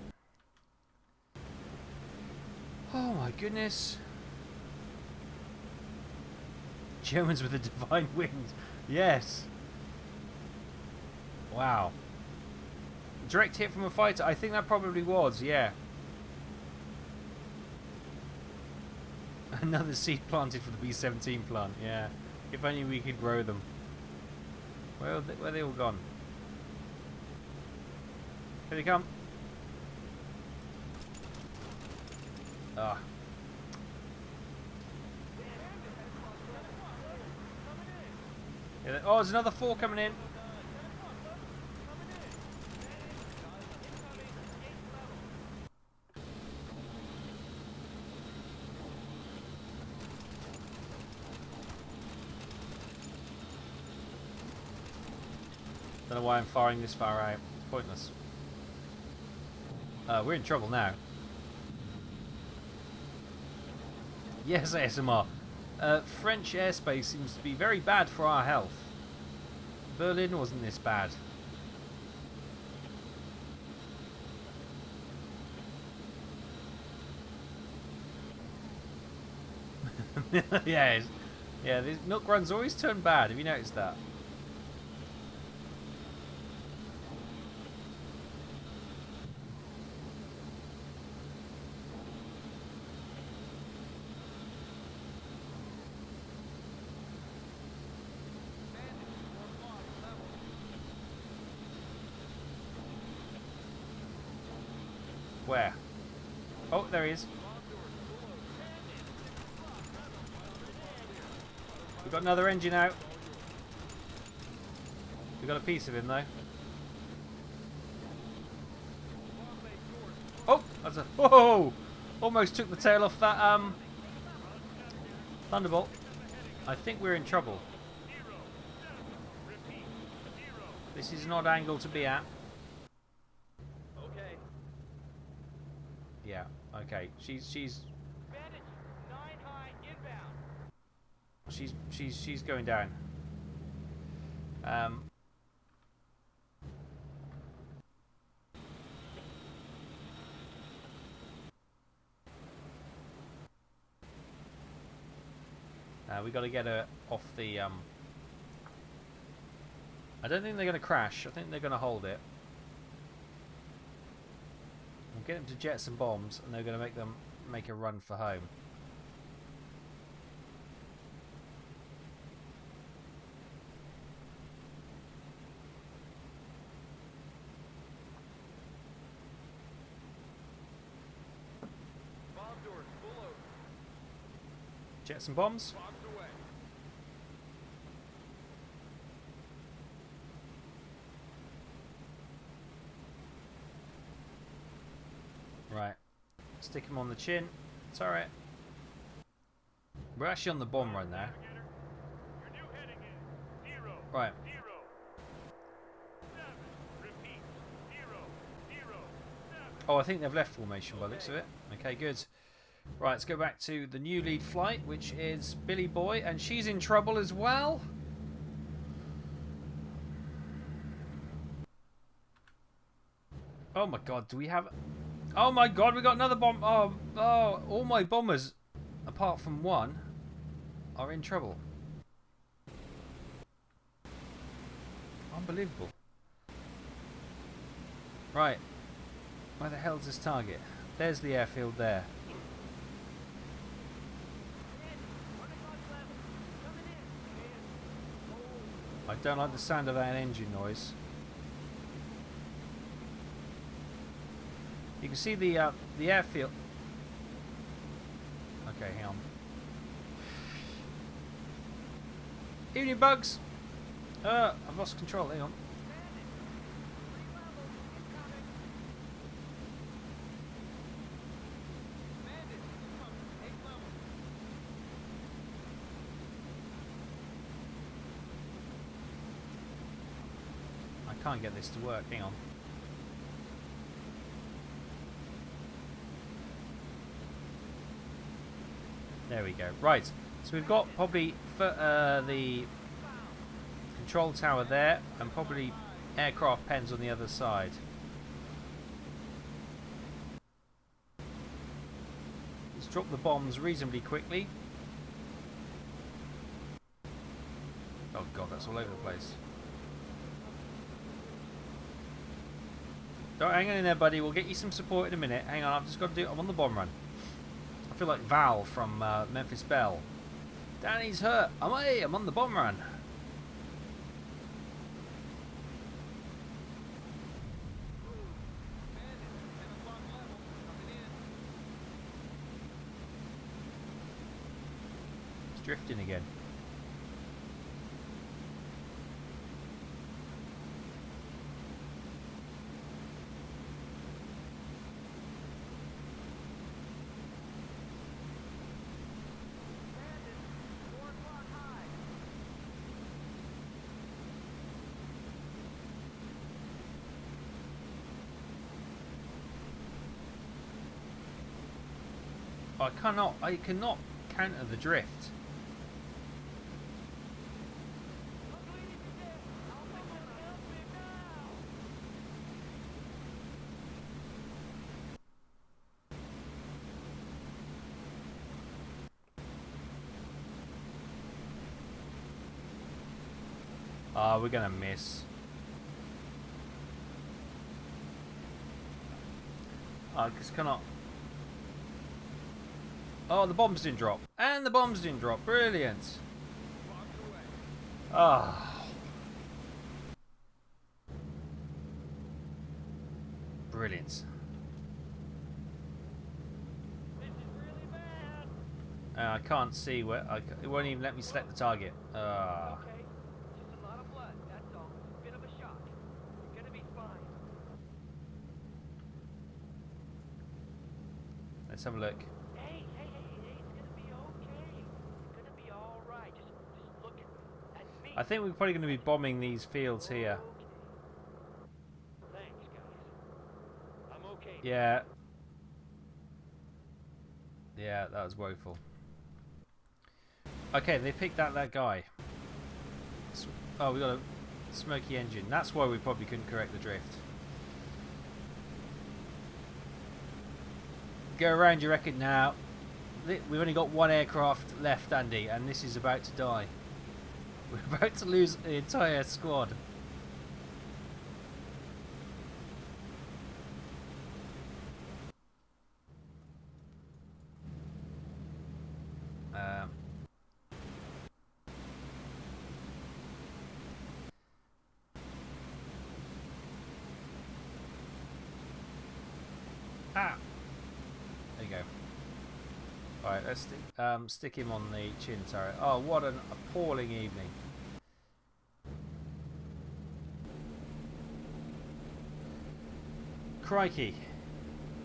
Oh my goodness. Germans with a divine wind. Yes. Wow. Direct hit from a fighter. I think that probably was, yeah. Another seed planted for the B-17 plant, yeah. If only we could grow them. Where are they all gone? Here they come. Ah. Oh, there's another 4 coming in. Don't know why I'm firing this far out. It's pointless. We're in trouble now. Yes, ASMR. French airspace seems to be very bad for our health. Berlin wasn't this bad. Yeah, the milk runs always turn bad. Have you noticed that? Where? Oh, there he is. We've got another engine out. We've got a piece of him though. Oh, that's a whoa! Almost took the tail off that Thunderbolt. I think we're in trouble. This is an odd angle to be at. Yeah, okay. She's going down. We got to get her off the I don't think they're going to crash. I think they're going to hold it. We'll get them to jet some bombs, and they're going to make a run for home. Bomb doors full open. Jet some bombs. Bombs away. Right. Stick them on the chin. It's alright. We're actually on the bomb run now. Your new heading is 0, Right. 0, 7. Repeat. 0, 0, 7. Oh, I think they've left formation by the looks of it. Okay, good. Right, let's go back to the new lead flight, which is Billy Boy, and she's in trouble as well. Oh my god, do we have... Oh my god, we got another bomb. Oh, all my bombers apart from one, are in trouble. Unbelievable. Right. Where the hell's this target? There's the airfield there. I don't like the sound of that engine noise. You can see the airfield. Okay, hang on. Evening, bugs. I've lost control. Hang on. I can't get this to work. Hang on. There we go. Right. So we've got probably the control tower there and probably aircraft pens on the other side. Let's drop the bombs reasonably quickly. Oh god, that's all over the place. Don't hang on in there, buddy. We'll get you some support in a minute. Hang on, I've just got to do it. I'm on the bomb run. I feel like Val from Memphis Belle. Danny's hurt. I'm on the bomb run. It's drifting again. I cannot counter the drift. We're gonna miss. I just cannot. Oh, the bombs didn't drop. And the bombs didn't drop. Brilliant. Ah. Brilliant. This is really bad. I can't see where. It won't even let me select the target. Ah. Okay, just a lot of blood. That's all. Bit of a shock. You're gonna be fine. Let's have a look. Hey, it's gonna be okay. It's gonna be all right. Just look at me. I think we're probably going to be bombing these fields here. Okay. Thanks, guys. I'm okay. Yeah. Yeah, that was woeful. Okay, they picked out that guy. Oh, we got a smoky engine. That's why we probably couldn't correct the drift. Go around, you reckon? Now, we've only got one aircraft left, Andy, and this is about to die. We're about to lose the entire squad. There you go. Alright, let's stick him on the chin turret. Oh, what an appalling evening. Crikey.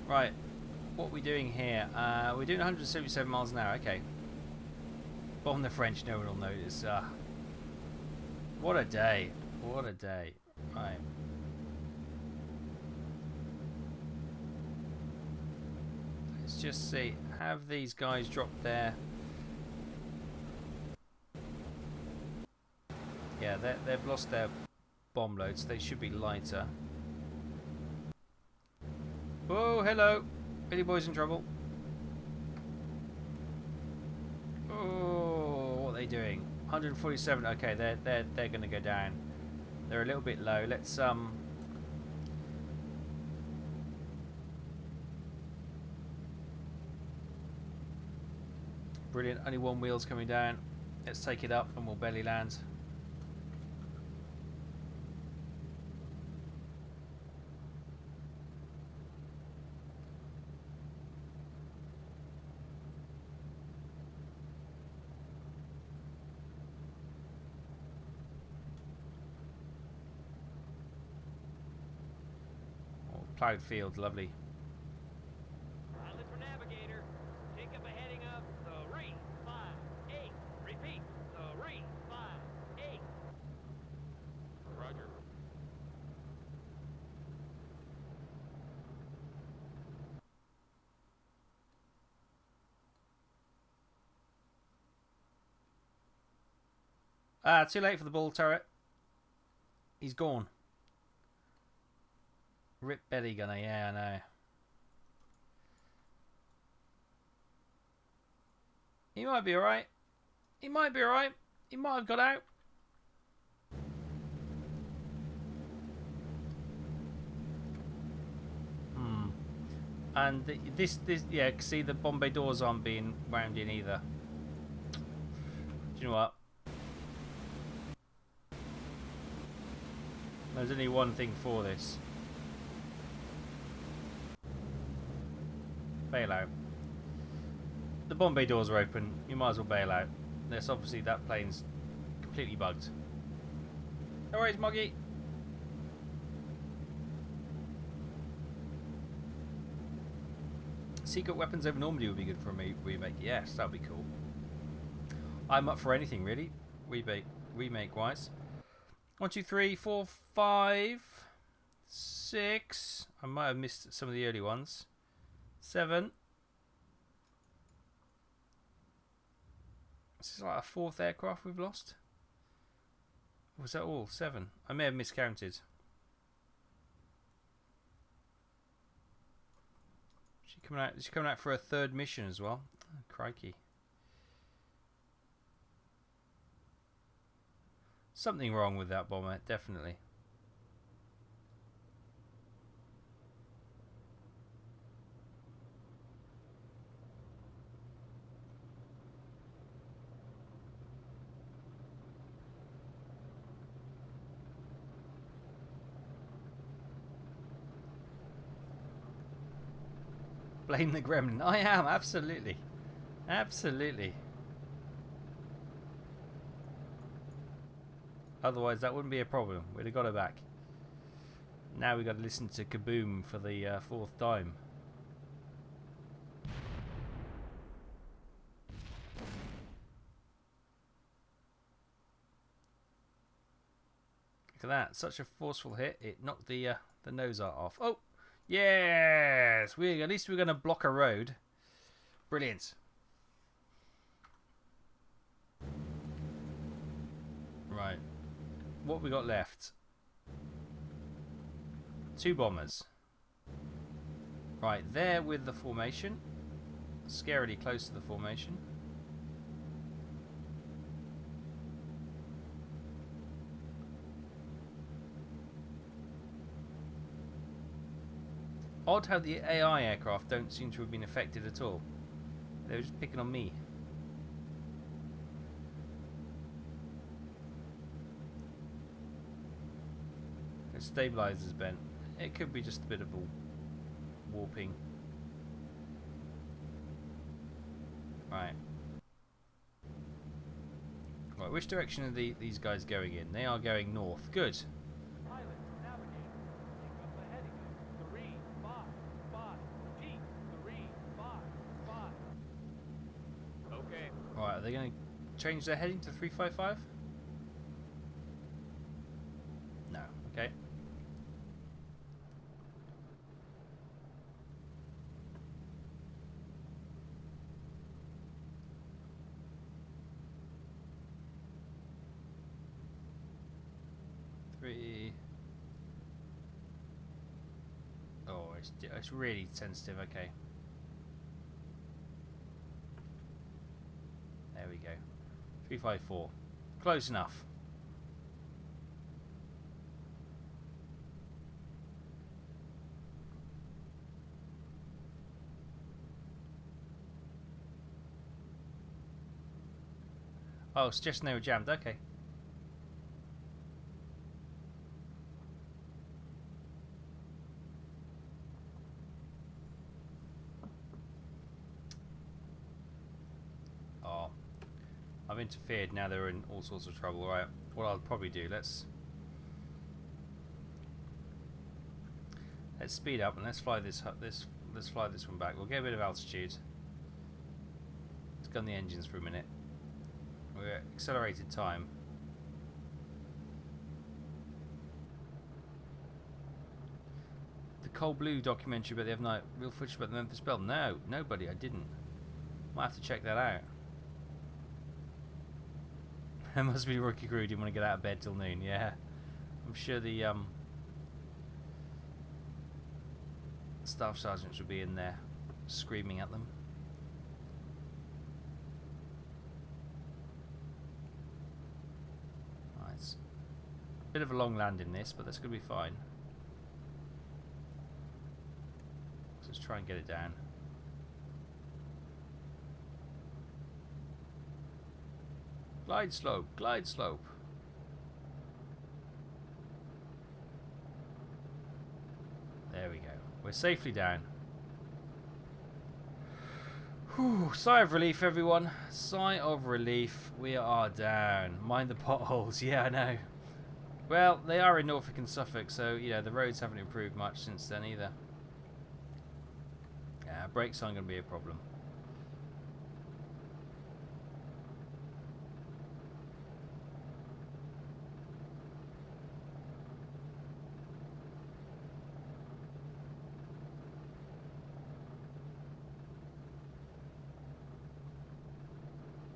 Right, what are we doing here? We're doing 177 miles an hour, okay. Bomb the French, no one will notice. What a day. What a day. Right. Let's just see. Have these guys dropped there? Yeah, they've lost their bomb loads. They should be lighter. Oh, hello. Billy Boy's in trouble. Oh, what are they doing? 147. Okay, they're going to go down. They're a little bit low. Let's Brilliant. Only one wheel's coming down. Let's take it up and we'll belly land. Oh, ploughed field, lovely. Pilot for navigator. Take up a heading of 358. Repeat, 358. Roger. Ah, too late for the ball turret. He's gone. Rip belly gunner, yeah, I know. He might be alright. He might be alright. He might have got out. And this, yeah, see the Bombay doors aren't being wound in either. Do you know what? There's only one thing for this. Bail out. The Bombay doors are open. You might as well bail out. There's obviously that plane's completely bugged. No worries, Moggy. Secret weapons over Normandy would be good for a remake. Yes, that'd be cool. I'm up for anything really. Remake wise. 1, 2, 3, 4, 5, 6. I might have missed some of the early ones. 7. This is like a 4th aircraft we've lost. Or was that all? 7. I may have miscounted. She's coming out for a 3rd mission as well. Oh, crikey. Something wrong with that bomber, definitely. Blame the gremlin. I am, absolutely. Absolutely. Otherwise that wouldn't be a problem. We'd have got her back. Now we've got to listen to Kaboom for the 4th time. Look at that. Such a forceful hit. It knocked the nose art off. Oh! Yes! At least we're going to block a road. Brilliant. Right. What have we got left? 2 bombers. Right, there with the formation. Scarily close to the formation. Odd how the AI aircraft don't seem to have been affected at all. They were just picking on me. The stabilizer's bent. It could be just a bit of a warping. Right. Right, which direction are these guys going in? They are going north. Good. Pilot for navigator. Take up a heading of 355. Repeat, 355. Okay. Alright, are they going to change their heading to 355? No. Okay. Oh, it's really sensitive. Okay. There we go. 354. Close enough. Oh, suggesting they were jammed. Okay. Oh, I've interfered. Now they're in all sorts of trouble. Right. What I'll probably do. Let's speed up and let's fly this. Let's fly this one back. We'll get a bit of altitude. Let's gun the engines for a minute. We're at accelerated time. The Cold Blue documentary about the other night, real footage about the Memphis Belle. No, nobody, I didn't. Might have to check that out. That must be rookie crew, didn't want to get out of bed till noon, yeah. I'm sure the staff sergeants would be in there screaming at them. Bit of a long land in this, but that's going to be fine. So let's try and get it down. Glide slope, glide slope. There we go. We're safely down. Whew, sigh of relief, everyone. Sigh of relief. We are down. Mind the potholes. Yeah, I know. Well, they are in Norfolk and Suffolk, so you know the roads haven't improved much since then either. Yeah, brakes aren't going to be a problem.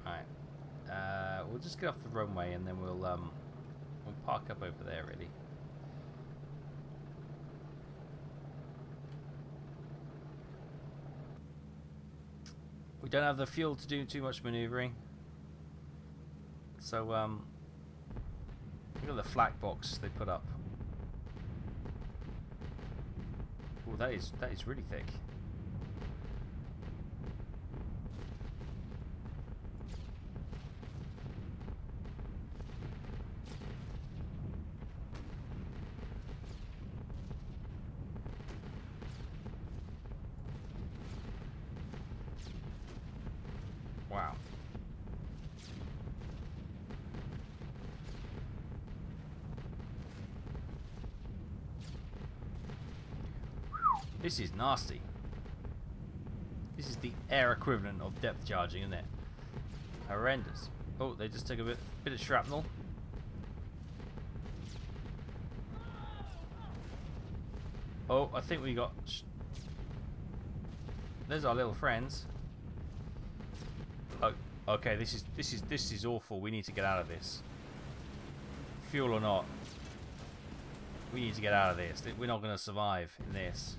Right, we'll just get off the runway and then we'll park up over there, really. We don't have the fuel to do too much manoeuvring. So, look at the flak box they put up. Oh, that is really thick. Wow. This is nasty. This is the air equivalent of depth charging, isn't it? Horrendous. Oh, they just took a bit of shrapnel. Oh, I think we got... There's our little friends. Oh, okay, this is awful. We need to get out of this. Fuel or not, we need to get out of this. We're not going to survive in this.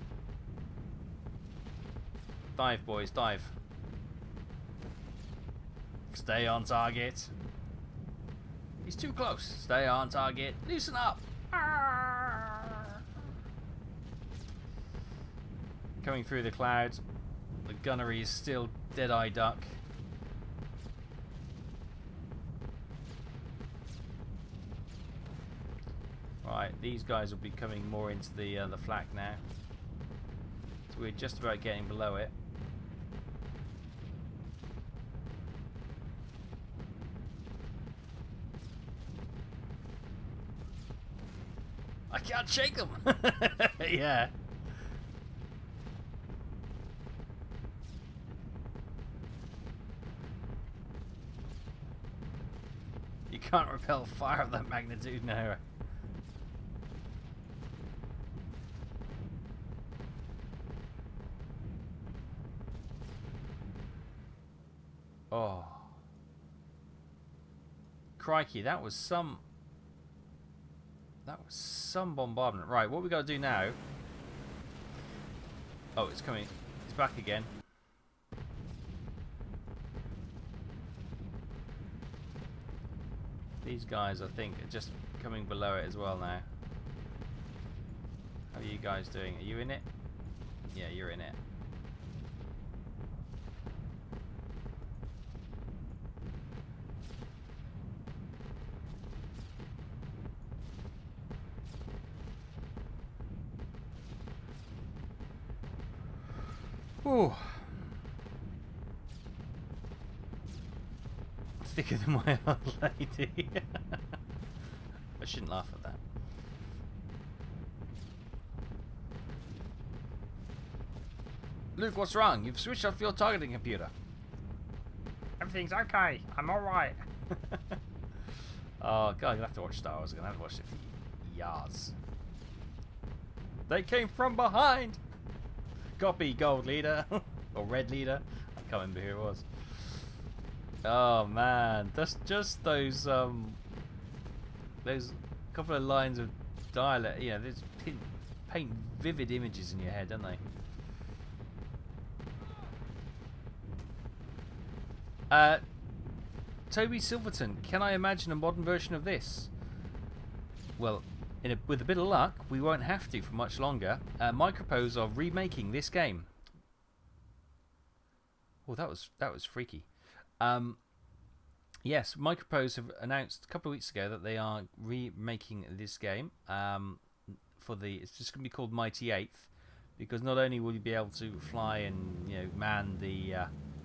Dive, boys, dive. Stay on target. He's too close. Stay on target. Loosen up. Coming through the clouds. The gunnery is still dead-eye duck. Right, these guys will be coming more into the flak now. So we're just about getting below it. I can't shake them. Yeah. You can't repel fire of that magnitude now. Oh. Crikey, that was some bombardment. Right, what we got to do now... Oh, it's coming. It's back again. These guys, I think, are just coming below it as well now. How are you guys doing? Are you in it? Yeah, you're in it. Ooh. Thicker than my old lady. I shouldn't laugh at that. Luke, what's wrong? You've switched off your targeting computer. Everything's okay. I'm alright. Oh god, I'm gonna have to watch Star Wars. I'm gonna have to watch it for years. They came from behind. Copy, gold leader or red leader. I can't remember who it was. Oh man, that's just those couple of lines of dialect. You know, they paint vivid images in your head, don't they? Toby Silverton, can I imagine a modern version of this? Well, with a bit of luck, we won't have to for much longer. Micropose are remaking this game. Oh, that was freaky. Yes, Micropose have announced a couple of weeks ago that they are remaking this game. It's just going to be called Mighty Eighth, because not only will you be able to fly and man the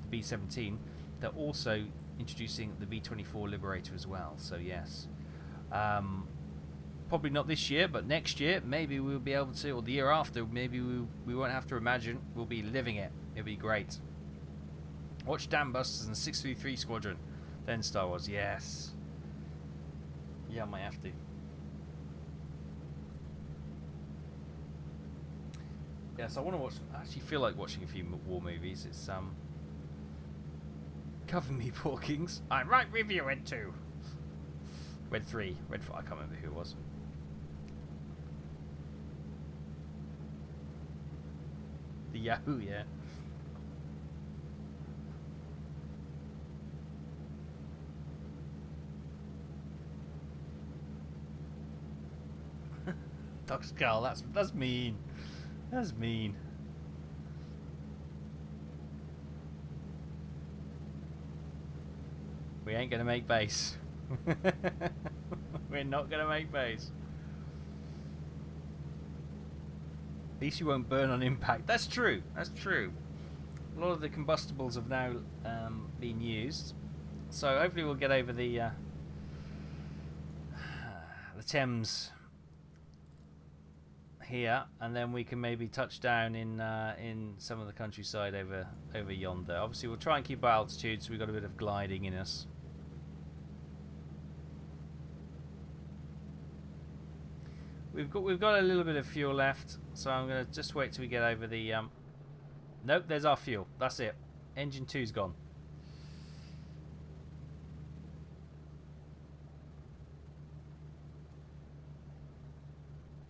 B-17, they're also introducing the B-24 Liberator as well. So yes, probably not this year, but next year maybe we'll be able to, or the year after, maybe we won't have to imagine. We'll be living it. It'll be great. Watch Dam Busters and 633 Squadron, then Star Wars. Yes. Yeah, I might have to. Yes, I want to watch. I actually feel like watching a few war movies. It's cover me, poor kings. I'm right with you, Red 2. Red 3, Red 4. I can't remember who it was. The Yahoo, yeah. Doc Skull, that's mean. That's mean. We ain't gonna make base. We're not gonna make base. At least you won't burn on impact. That's true. That's true. A lot of the combustibles have now been used, so hopefully we'll get over the Thames here, and then we can maybe touch down in some of the countryside over yonder. Obviously, we'll try and keep our altitude, so we've got a bit of gliding in us. We've got a little bit of fuel left, so I'm gonna just wait till we get over the. Nope, there's our fuel. That's it. Engine 2's gone.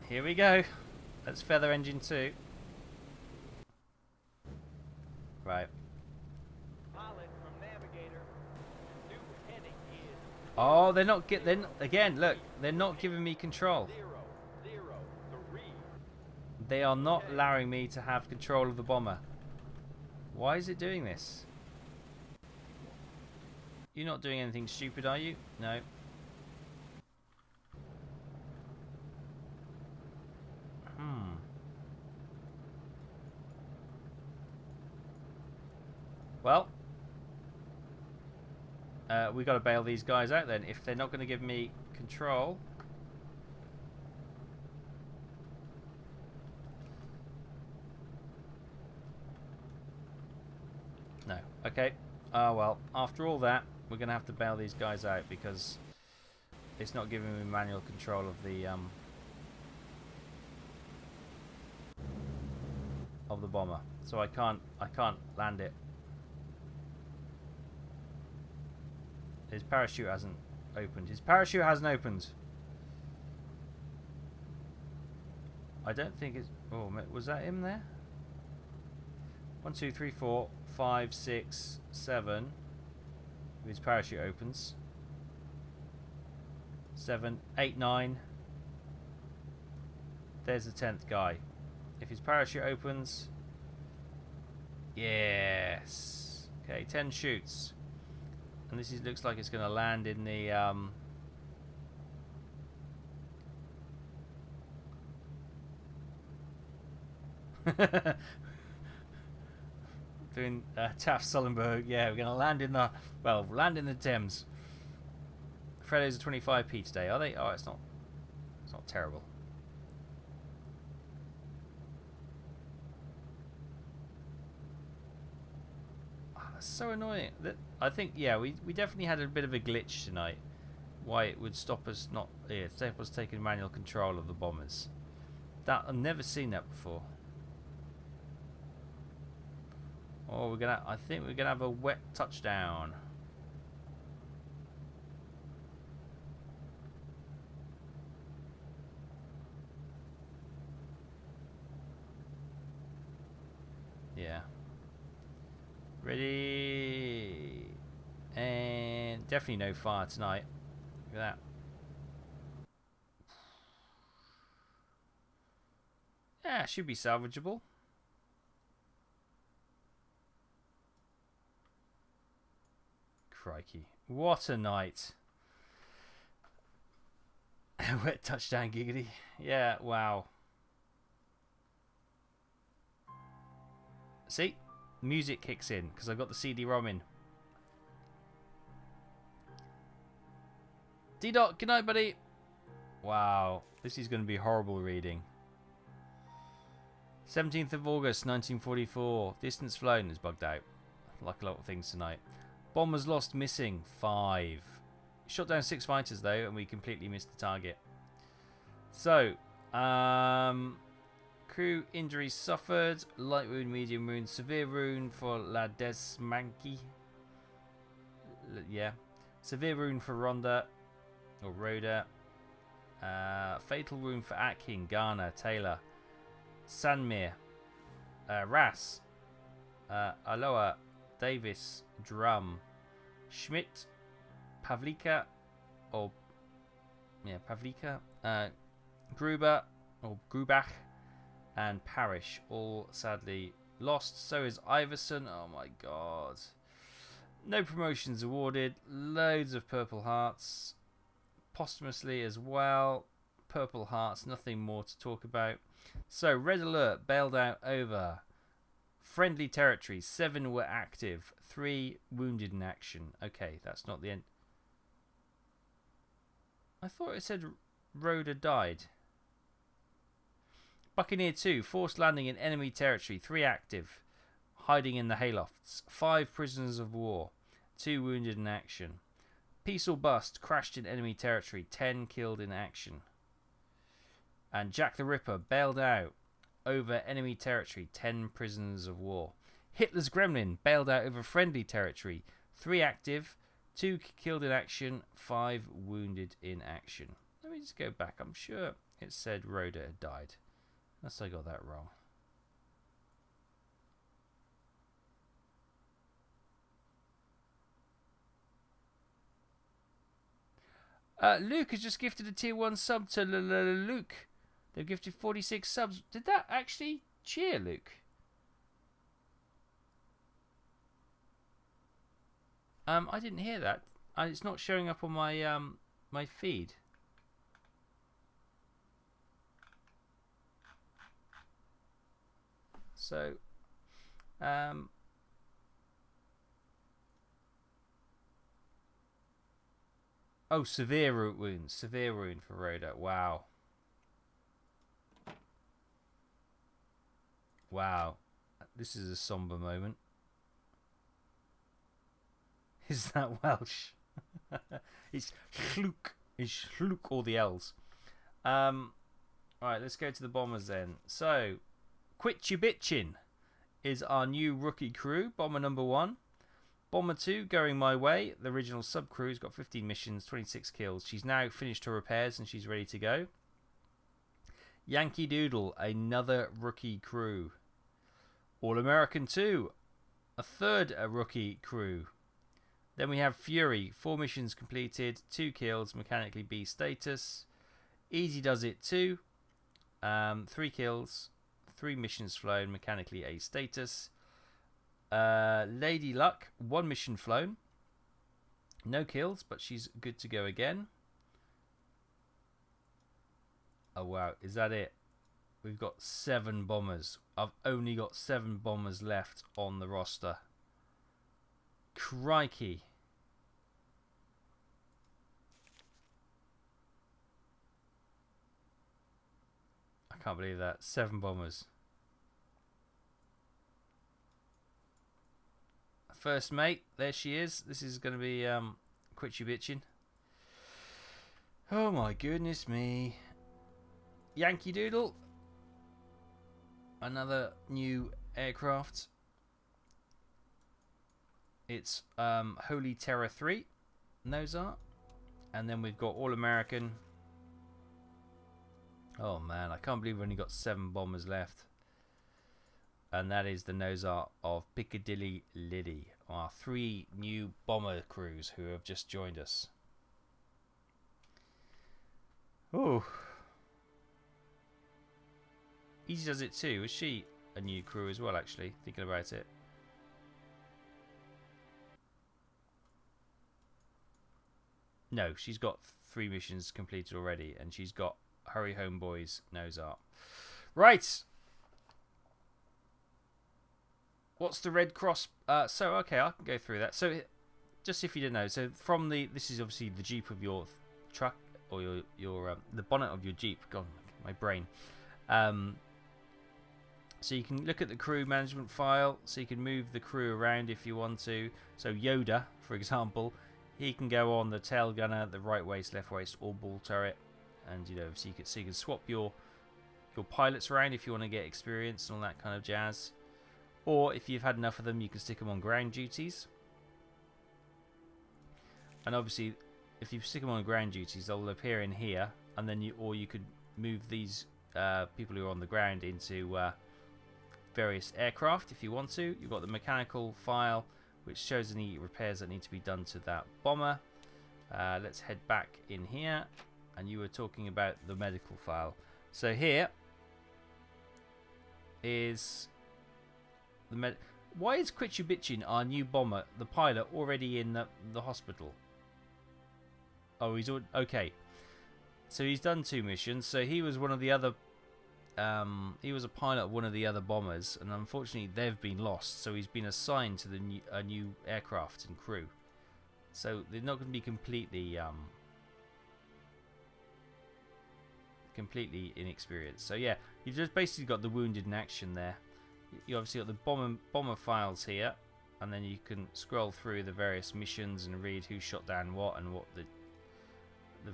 Here we go. Let's feather engine 2. Right. Pilot from navigator. New heading is. Oh, they're not again. Look, they're not giving me control. 003. They are not allowing me to have control of the bomber. Why is it doing this? You're not doing anything stupid, are you? No. Well, we got to bail these guys out then. If they're not going to give me control. No. Okay. Well, after all that, we're going to have to bail these guys out because it's not giving me manual control of the bomber. So I can't land it. His parachute hasn't opened. His parachute hasn't opened. I don't think it's... Oh, was that him there? 1, 2, 3, 4, 5, 6, 7. His parachute opens. 7, 8, 9. There's the 10th guy. If his parachute opens... Yes. Okay, 10 shoots. And this looks like it's going to land in the... Doing Taff Sullenberg. Yeah, we're going to land in the... Well, land in the Thames. Freddo's are 25p today, are they? Oh, it's not terrible. Oh, that's so annoying. I think, yeah, we definitely had a bit of a glitch tonight. Why it would stop us stop us taking manual control of the bombers. That I've never seen that before. Oh, I think we're gonna have a wet touchdown. Yeah. Ready. And definitely no fire tonight. Look at that. Yeah, should be salvageable. Crikey. What a night. Wet touchdown, giggity. Yeah, wow. See? Music kicks in because I've got the CD-ROM in. D-Dot, good night, buddy. Wow. This is going to be horrible reading. 17th of August, 1944. Distance flown is bugged out. Like a lot of things tonight. Bombers lost, missing 5. Shot down 6 fighters though, and we completely missed the target. So, crew injuries suffered. Light wound, medium wound, severe wound for La Desmanki. Yeah. Severe wound for Rhoda. Fatal wound for Atkin, Garner, Taylor, Sanmir, Ras, Aloha, Davis, Drum, Schmidt, Pavlika, Gruber, or Grubach, and Parrish, all sadly lost. So is Iverson. Oh my god. No promotions awarded. Loads of Purple Hearts. Posthumously as well. Purple Hearts, nothing more to talk about. So, Red Alert bailed out over friendly territory. 7 were active. 3 wounded in action. Okay, that's not the end. I thought it said Rhoda died. Buccaneer 2, forced landing in enemy territory. 3 active. Hiding in the haylofts. 5 prisoners of war. 2 wounded in action. Peace or Bust crashed in enemy territory. 10 killed in action. And Jack the Ripper bailed out over enemy territory. 10 prisoners of war. Hitler's Gremlin bailed out over friendly territory. 3 active. 2 killed in action. 5 wounded in action. Let me just go back. I'm sure it said Rhoda had died. Unless I got that wrong. Luke has just gifted a tier 1 sub to Luke. They've gifted 46 subs. Did that actually cheer Luke? I didn't hear that. It's not showing up on my my feed. So, oh, severe root wounds. Severe wound for Rhoda. Wow. Wow. This is a somber moment. Is that Welsh? It's Llwch. It's Llwch, all the L's. Alright, let's go to the bombers then. So, Quit Your Bitchin' is our new rookie crew. Bomber number 1. Bomber 2, Going My Way. The original sub-crew's got 15 missions, 26 kills. She's now finished her repairs and she's ready to go. Yankee Doodle, another rookie crew. All American 2, a third rookie crew. Then we have Fury, 4 missions completed, 2 kills, mechanically B status. Easy does it 2, 3 kills, 3 missions flown, mechanically A status. Lady Luck, 1 mission flown, no kills, but she's good to go again. Oh wow, is that it? We've got 7 bombers. I've only got 7 bombers left on the roster. Crikey. I can't believe that. 7 bombers. First mate, there she is. This is going to be quit you bitching. Oh my goodness me. Yankee Doodle. Another new aircraft. It's Holy Terror 3. Those are. And then we've got All American. Oh man, I can't believe we've only got 7 bombers left. And that is the Nozart of Piccadilly Liddy. Our 3 new bomber crews who have just joined us. Oh. Easy does it too. Is she a new crew as well, actually? Thinking about it. No, she's got 3 missions completed already. And she's got Hurry Home Boys Nozart. Right. What's the Red Cross? So, okay, I can go through that. So, just if you didn't know, so from this is obviously the Jeep of your truck, or your the bonnet of your Jeep. God, my brain. So you can look at the crew management file, so you can move the crew around if you want to. So Yoda, for example, he can go on the tail gunner, the right waist, left waist, or ball turret, and so you can swap your pilots around if you want to get experience and all that kind of jazz. Or if you've had enough of them, you can stick them on ground duties. And obviously, if you stick them on ground duties, they'll appear in here, and then you could move these people who are on the ground into various aircraft if you want to. You've got the mechanical file, which shows any repairs that need to be done to that bomber. Let's head back in here, and you were talking about the medical file. So here is why is Quitchubichin, our new bomber, the pilot, already in the hospital? Oh, he's okay. So he's done 2 missions. So he was one of the other. He was a pilot of one of the other bombers, and unfortunately they've been lost. So he's been assigned to a new aircraft and crew. So they're not going to be completely inexperienced. So yeah, you've just basically got the wounded in action there. You obviously got the bomber files here, and then you can scroll through the various missions and read who shot down what and what the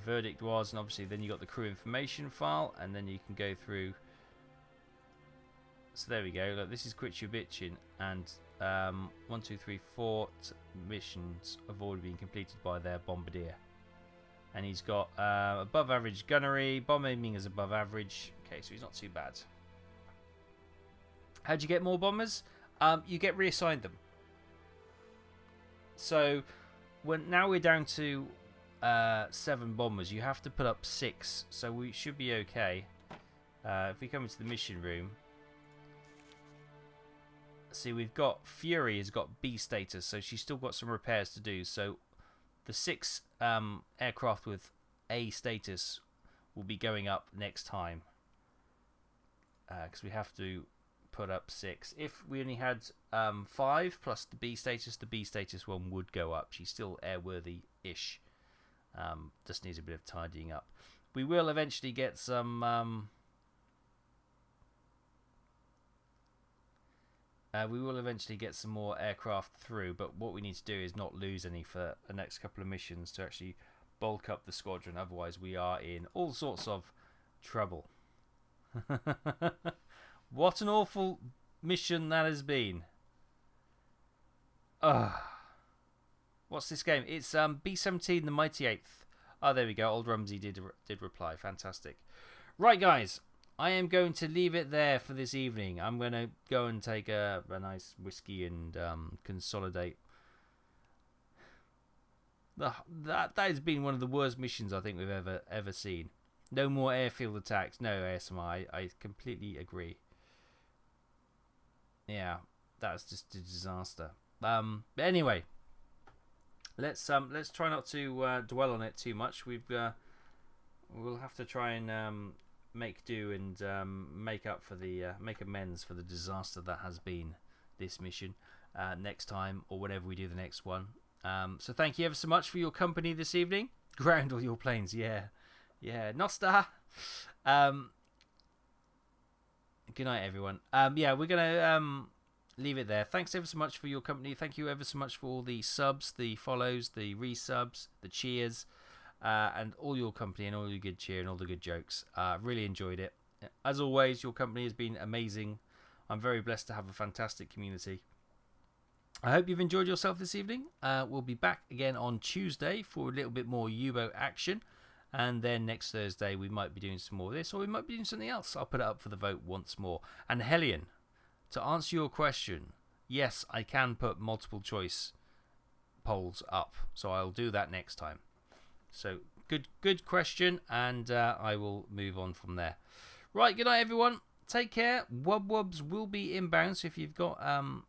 verdict was, and obviously then you got the crew information file, and then you can go through. So there we go. Look, this is Quitchubichin, and 1, 2, 3, 4 missions have already been completed by their bombardier, and he's got above average gunnery. Bomb aiming is above average. Okay, so he's not too bad. How'd you get more bombers? You get reassigned them. So now we're down to 7 bombers. You have to put up 6, so we should be okay. If we come into the mission room, see, we've got Fury has got B status, so she's still got some repairs to do. So the 6 aircraft with A status will be going up next time, because we have to put up 6. If we only had 5 plus the B status one would go up. She's still airworthy-ish. Just needs a bit of tidying up. We will eventually get some. We will eventually get some more aircraft through, but what we need to do is not lose any for the next couple of missions to actually bulk up the squadron. Otherwise, we are in all sorts of trouble. What an awful mission that has been. What's this game? It's B-17, the Mighty 8th. Oh, there we go. Old Rumsey did reply. Fantastic. Right, guys. I am going to leave it there for this evening. I'm going to go and take a nice whiskey and consolidate That has been one of the worst missions I think we've ever seen. No more airfield attacks. No ASMI. I completely agree. Yeah, that's just a disaster. But anyway, let's try not to dwell on it too much. We'll have to try and make do and make amends for the disaster that has been this mission next time or whenever we do the next one. So thank you ever so much for your company this evening. Ground all your planes, yeah, Nosta. Good night, everyone. Yeah, we're gonna leave it there. Thanks ever so much for your company. Thank you ever so much for all the subs, the follows, the resubs, the cheers, and all your company and all your good cheer and all the good jokes. Really enjoyed it. As always, your company has been amazing. I'm very blessed to have a fantastic community. I hope you've enjoyed yourself this evening. We'll be back again on Tuesday for a little bit more U-boat action. And then next Thursday we might be doing some more of this, or we might be doing something else. I'll put it up for the vote once more. And Hellion, to answer your question, yes, I can put multiple choice polls up. So I'll do that next time. So good question, and I will move on from there. Right, good night everyone. Take care. Wubs will be inbound, so if you've got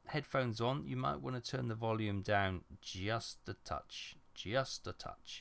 headphones on, you might want to turn the volume down just a touch. Just a touch.